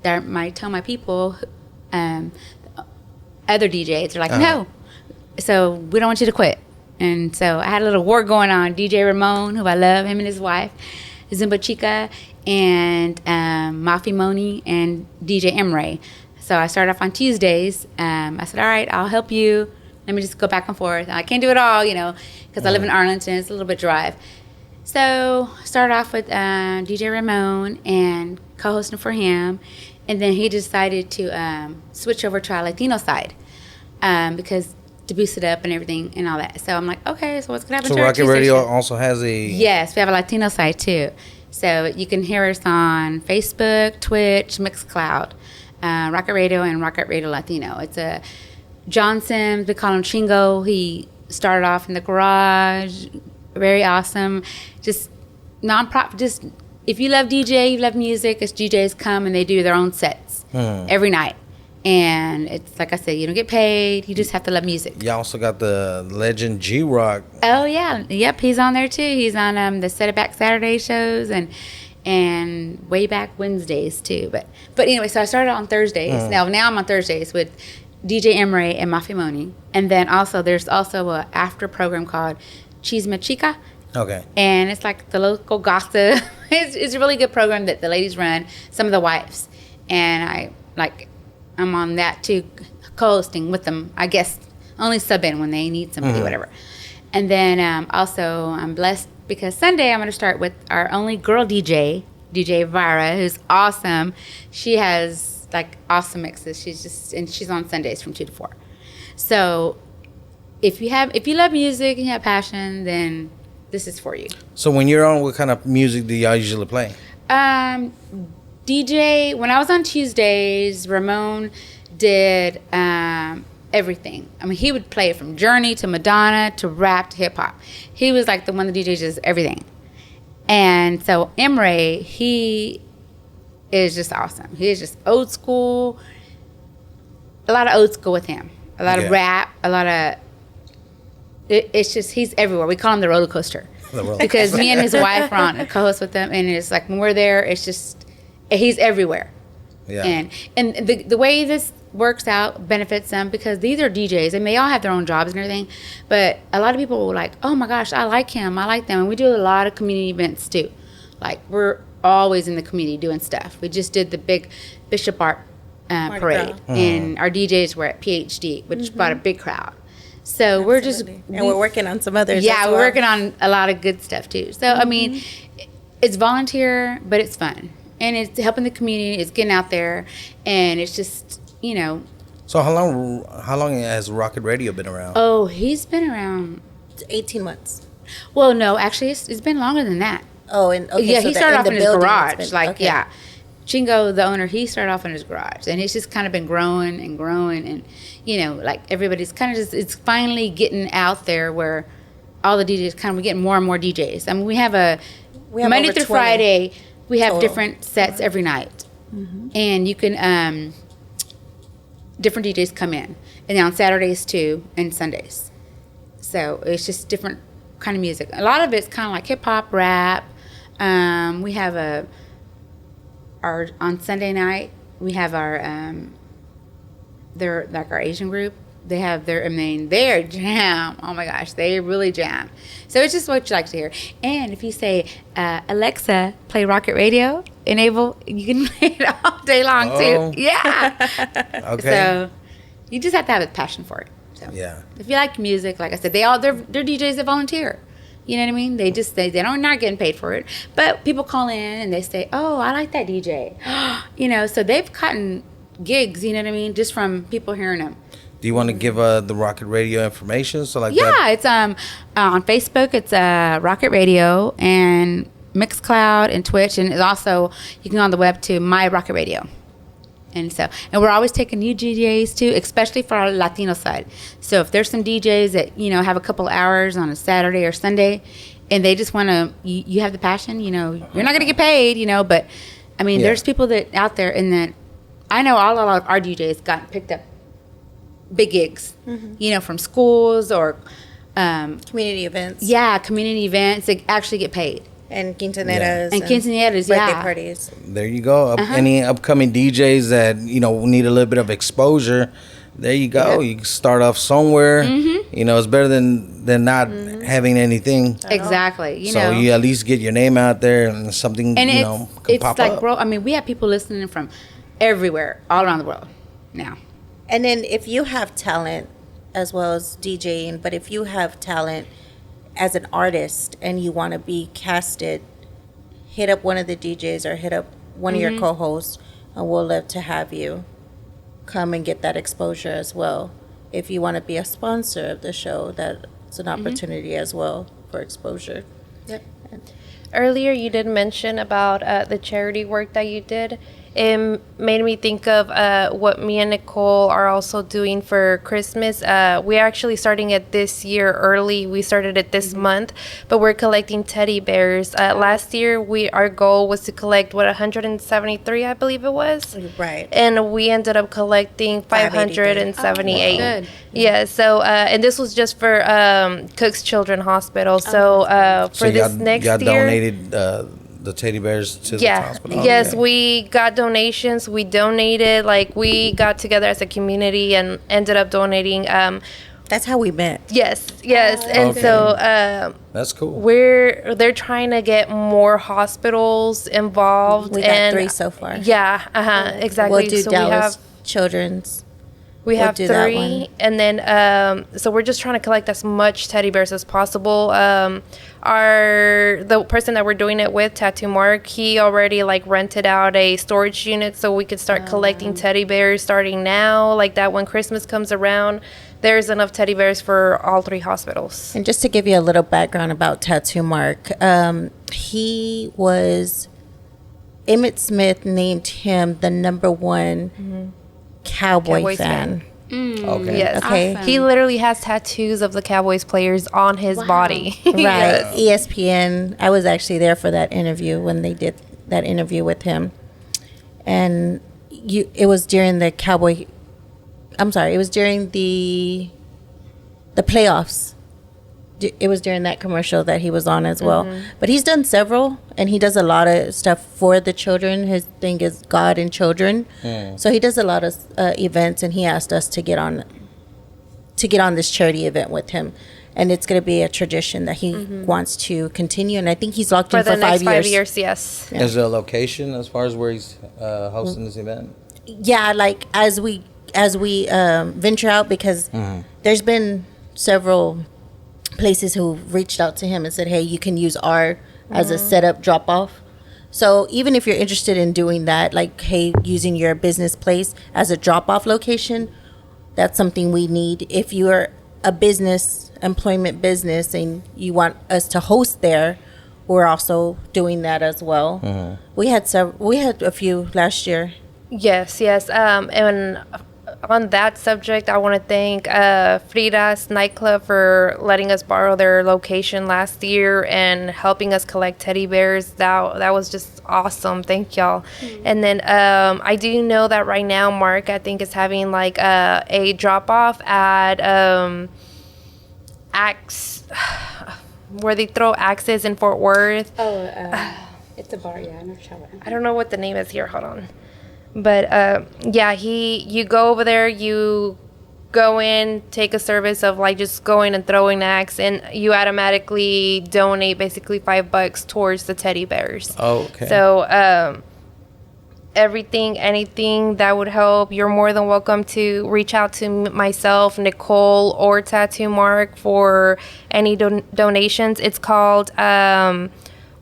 I tell my people, other DJs, they're like, no. So we don't want you to quit. And so I had a little war going on. DJ Ramon, who I love, him and his wife, Zumba Chica, and Mafi Moni, and DJ Emre. So I started off on Tuesdays. I said, all right, I'll help you. Let me just go back and forth. I can't do it all, because I live in Arlington. It's a little bit drive. So started off with DJ Ramon and co-hosting for him. And then he decided to switch over to our Latino side because to boost it up and everything and all that. So I'm like, okay, so what's going to happen So to our Rocket Tuesday Radio show? also has a. Yes, we have a Latino side too. So you can hear us on Facebook, Twitch, Mixcloud, Rocket Radio, and Rocket Radio Latino. It's a John Sims, we call him Chingo. He started off in the garage, very awesome. Just non-profit, just if you love DJ, you love music, it's DJs come and they do their own sets every night. And it's like I said, you don't get paid, you just have to love music. You also got the legend G-Rock. Oh yeah, yep, he's on there too. He's on the Set It Back Saturday shows and Way Back Wednesdays too. But anyway, so I started on Thursdays. Now I'm on Thursdays with DJ Emre and Mafi Moni. And then there's also a after program called Chisme Chica. Okay. And it's like the local gossip. It's a really good program that the ladies run, some of the wives. And I'm on that too, co-hosting with them. I guess only sub in when they need somebody, whatever. And then also I'm blessed because Sunday I'm going to start with our only girl DJ Vira, who's awesome. She has awesome mixes. She's on Sundays from 2 to 4. So if you love music and you have passion, then this is for you. So when you're on, what kind of music do y'all usually play? DJ, when I was on Tuesdays, Ramon did everything. I mean, he would play it from Journey to Madonna to rap to hip hop. He was like the one that DJs does everything. And so Emre, he is just awesome. He is just old school. A lot of old school with him. a lot Yeah. of rap, a lot of. It's just he's everywhere. We call him the roller coaster because me and his wife are on a co-host with them, and it's like when we're there, it's just he's everywhere. Yeah. And the way this works out benefits them because these are DJs and they all have their own jobs and everything. But a lot of people were like, oh my gosh, I like him. I like them. And we do a lot of community events too. Like we're always in the community doing stuff. We just did the big Bishop Art parade and our DJs were at PhD, which brought a big crowd. So we're just... And we're working on some others. Yeah, as we're well. working on a lot of good stuff too. So, I mean, it's volunteer, but it's fun. And it's helping the community. It's getting out there. And it's just, you know. So how long has Rocket Radio been around? Oh, he's been around. 18 months. Well, no, actually, it's been longer than that. Oh, and okay, yeah, so he started off the in his building garage. it's been- okay. Yeah. Chingo, the owner, he started off in his garage. And it's just kind of been growing and growing. And, you know, like everybody's kind of just, it's finally getting out there where all the DJs we're getting more and more DJs. I mean, we have Monday over through 20 Friday, we have total. different sets every night. And you can, different DJs come in. And then on Saturdays too, and Sundays. So it's just different kind of music. A lot of it's kind of like hip hop, rap. We have on Sunday night, we have our, they're like our Asian group. They have they're jam. Oh my gosh, they really jam. So it's just what you like to hear. And if you say, Alexa, play Rocket Radio, enable, you can play it all day long Oh. too. Yeah. Okay. So you just have to have a passion for it. So Yeah. if you like music, like I said, they're DJs that volunteer. You know what I mean? They just they don't not getting paid for it. But people call in and they say, "Oh, I like that DJ." You know, so they've gotten gigs, you know what I mean, just from people hearing them. Do you want to give the Rocket Radio information? So like Yeah, that? it's on Facebook. It's Rocket Radio and Mixcloud and Twitch, and it's also you can go on the web to My Rocket Radio. And we're always taking new DJs too, especially for our Latino side. So if there's some DJs that you know have a couple hours on a Saturday or Sunday, and they just want to, you have the passion, you know, you're not gonna get paid, you know, but I mean, Yeah. there's people that out there, and that I know a lot of our DJs got picked up big gigs, you know, from schools or Community events. yeah, community events. They actually get paid. And quinceaneras. And quinceañeras, birthday yeah. parties. There you go. Uh-huh. Any upcoming DJs that you know need a little bit of exposure, there you go. You can start off somewhere. You know, it's better than not having anything. Exactly. You so know, you at least get your name out there and something and you it's know can pop like, up. bro. I mean, we have people listening from everywhere, all around the world now. And then if you have talent as well as DJing, but if you have talent as an artist and you want to be casted, hit up one of the DJs or hit up one of your co-hosts, and we'll love to have you come and get that exposure as well. If you want to be a sponsor of the show, that's an opportunity as well for exposure. Yep. Earlier, you did mention about the charity work that you did. It made me think of what me and Nicole are also doing for Christmas. We're actually starting it this year early. We started it this month, but we're collecting teddy bears. Last year, our goal was to collect 173, I believe it was. Right. And we ended up collecting 578. Oh, good. Yeah. So, and this was just for Cook's Children Hospital. So, for this next y'all year, donated the teddy bears to the hospital. Yes, Okay. we got donations. We donated. Like we got together as a community and ended up donating. That's how we met. Yes. And Okay. so That's cool. they're trying to get more hospitals involved. We got and 3 so far. Yeah. Exactly. We'll do so Dallas Children's. we We'll have do that 3, one. and then so we're just trying to collect as much teddy bears as possible. The person that we're doing it with, Tattoo Mark, he already like rented out a storage unit so we could start collecting teddy bears starting now, like that when Christmas comes around. There's enough teddy bears for all 3 hospitals. And just to give you a little background about Tattoo Mark, he was, Emmett Smith named him the #1 Cowboy Cowboys fan. Okay. Yes. Okay. Awesome. He literally has tattoos of the Cowboys players on his body. Right. ESPN. I was actually there for that interview when they did that interview with him. And it was during the Cowboy I'm sorry, it was during the playoffs. It was during that commercial that he was on as well. But he's done several, and he does a lot of stuff for the children. His thing is God and children. So he does a lot of events, and he asked us to get on this charity event with him. And it's going to be a tradition that he wants to continue. And I think he's locked in for 5 years. For the next 5 years, yes. Yeah. Is there a location as far as where he's hosting this event? Yeah, like as we venture out, because there's been several places who reached out to him and said, hey, you can use our as a setup drop off. So even if you're interested in doing that, like, hey, using your business place as a drop off location, that's something we need. If you're a employment business, and you want us to host there, we're also doing that as well. We had a few last year. Yes. And on that subject, I want to thank Frida's nightclub for letting us borrow their location last year and helping us collect teddy bears. That was just awesome. Thank y'all. And then I do know that right now Mark, I think, is having like a drop off at Axe, where they throw axes in Fort Worth. It's a bar, yeah. I know I don't know what the name is here. Hold on. But yeah, you go over there, you go in, take a service of like just going and throwing an axe, and you automatically donate basically $5 towards the teddy bears. Oh, okay. So anything that would help, you're more than welcome to reach out to myself, Nicole, or Tattoo Mark for any donations. It's called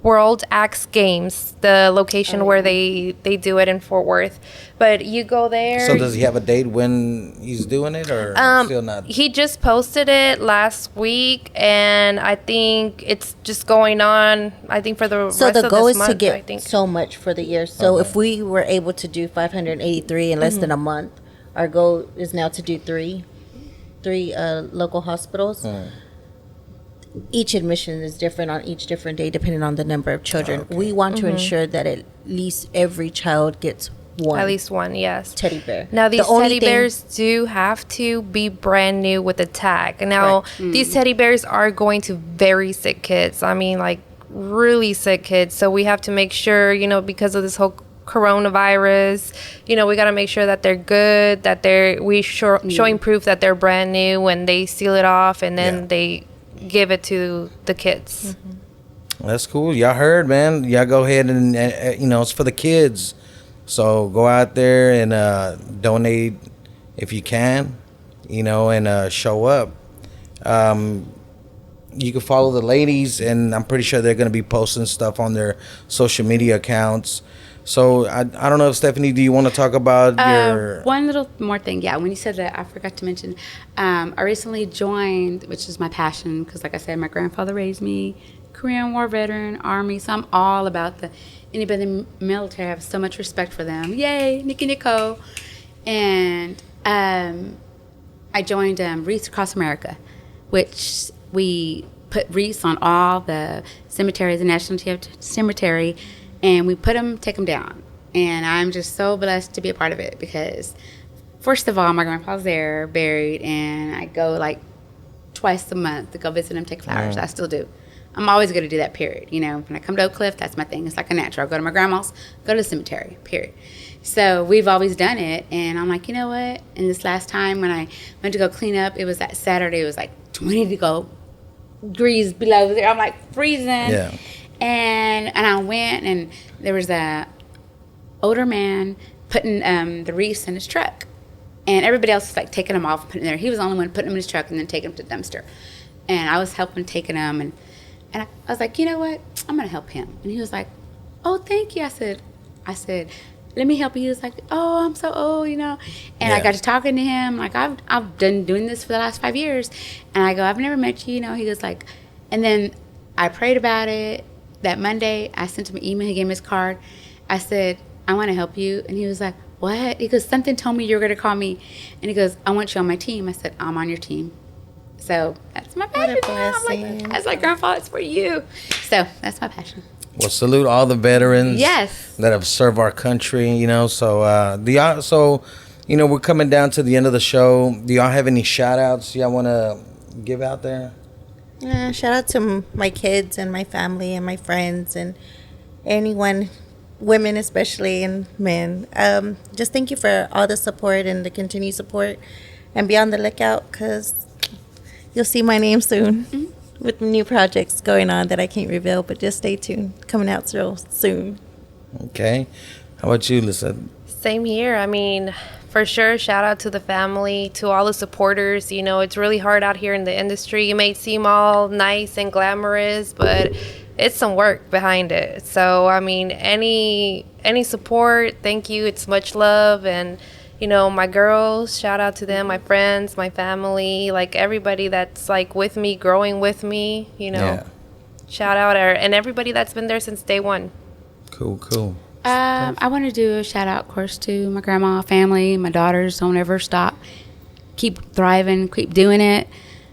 World Axe Games, the location where they do it in Fort Worth. But you go there. So does he have a date when he's doing it, or still not? He just posted it last week, and I think it's just going on, I think, for the rest of this month. So the goal is to get so much for the year. So if we were able to do 583 in less than a month, our goal is now to do three local hospitals. Each admission is different on each different day, depending on the number of children. We want to ensure that at least every child gets one. At least one, yes. Teddy bear. Now, these teddy bears do have to be brand new with a tag. Now, these teddy bears are going to very sick kids. I mean, like, really sick kids. So we have to make sure, because of this whole coronavirus, we got to make sure that they're good, that showing proof that they're brand new when they seal it off, and then they give it to the kids. That's cool. Y'all heard, man. Y'all go ahead and it's for the kids. So go out there and donate if you can, and show up. You can follow the ladies, and I'm pretty sure they're going to be posting stuff on their social media accounts. So I don't know if Stephanie, do you want to talk about your... One little more thing. Yeah, when you said that, I forgot to mention, I recently joined, which is my passion, because like I said, my grandfather raised me, Korean War veteran, Army, so I'm all about anybody in the military. I have so much respect for them. Yay, Nikki Nicole. And I joined Wreaths Across America, which we put wreaths on all the cemeteries, the National Cemetery, and we take them down. And I'm just so blessed to be a part of it because, first of all, my grandpa's there, buried, and I go like twice a month to go visit him, take flowers. I still do. I'm always going to do that, period. When I come to Oak Cliff, that's my thing. It's like a natural. I go to my grandma's, go to the cemetery, period. So we've always done it, and I'm like, you know what? And this last time when I went to go clean up, it was that Saturday. It was like 20 degrees below there. I'm like freezing. Yeah. And I went, and there was a older man putting the wreaths in his truck. And everybody else was like taking them off and putting them there. He was the only one putting them in his truck and then taking them to the dumpster. And I was helping taking them. And I was like, you know what? I'm going to help him. And he was like, oh, thank you. I said, let me help you. He was like, oh, I'm so old, And I got to talking to him. Like, I've been doing this for the last 5 years. And I go, I've never met you, He goes like, and then I prayed about it. That Monday, I sent him an email. He gave me his card. I said, I want to help you. And he was like, what? He goes, something told me you were going to call me. And he goes, I want you on my team. I said, I'm on your team. So that's my passion. I was like, Grandpa, it's for you. So that's my passion. Well, salute all the veterans that have served our country, So we're coming down to the end of the show. Do y'all have any shout outs y'all want to give out there? Shout out to my kids and my family and my friends and anyone, women especially, and men. Just thank you for all the support and the continued support. And be on the lookout because you'll see my name soon with new projects going on that I can't reveal, but just stay tuned. Coming out real soon. Okay. How about you, Lisa? Same here. I mean, for sure, shout out to the family, to all the supporters. It's really hard out here in the industry. You may seem all nice and glamorous, but it's some work behind it. So, I mean, any support, thank you. It's much love. And, my girls, shout out to them, my friends, my family, like everybody that's like with me, growing with me, Yeah. Shout out, and everybody that's been there since day one. Cool. I want to do a shout out, of course, to my grandma, family, my daughters. Don't ever stop. Keep thriving. Keep doing it.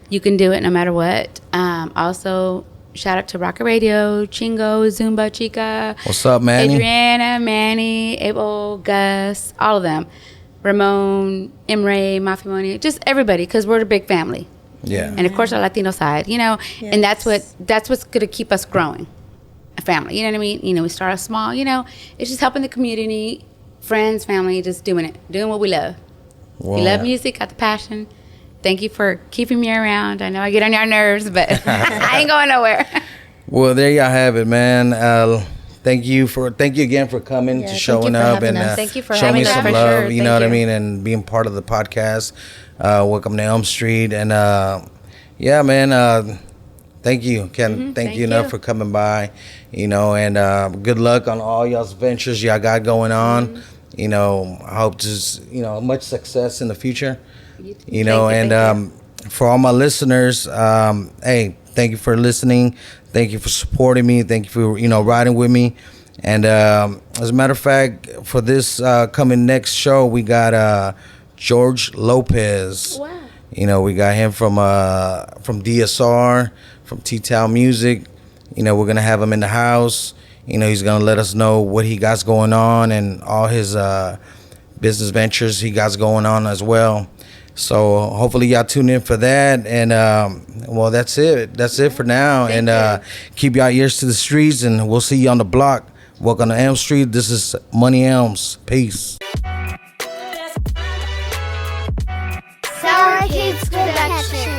You can do it no matter what. Also, shout out to Rocket Radio, Chingo, Zumba Chica. What's up, Manny? Adriana, Manny, Abel, Gus, all of them. Ramon, Imre, Mafia, just everybody, because we're a big family. Yeah. And of course, our Latino side, and that's what's going to keep us growing. A family, you know what I mean? We start off small, it's just helping the community, friends, family, just doing what we love. Wow. We love music, got the passion. Thank you for keeping me around. I know I get on your nerves, but I ain't going nowhere. Well, there y'all have it, man. Thank you again for coming, to showing up, and Thank you for showing having me us, some for love. sure. You know Thank what I you. mean, and being part of the podcast. Welcome to Elm Street, and yeah, man. Thank you. Can't thank you enough for coming by. And good luck on all y'all's ventures y'all got going on. I hope to much success in the future. For all my listeners, hey, thank you for listening. Thank you for supporting me. Thank you for riding with me. And as a matter of fact, for this coming next show, we got George Lopez. Wow. We got him from DSR, from T-Town Music. We're gonna have him in the house. He's gonna let us know what he got going on and all his business ventures he got going on as well. So hopefully y'all tune in for that. And well, that's it. That's it for now. Keep y'all ears to the streets, and we'll see you on the block. Welcome to Elms Street. This is Money Elms. Peace. SourKidsProductions.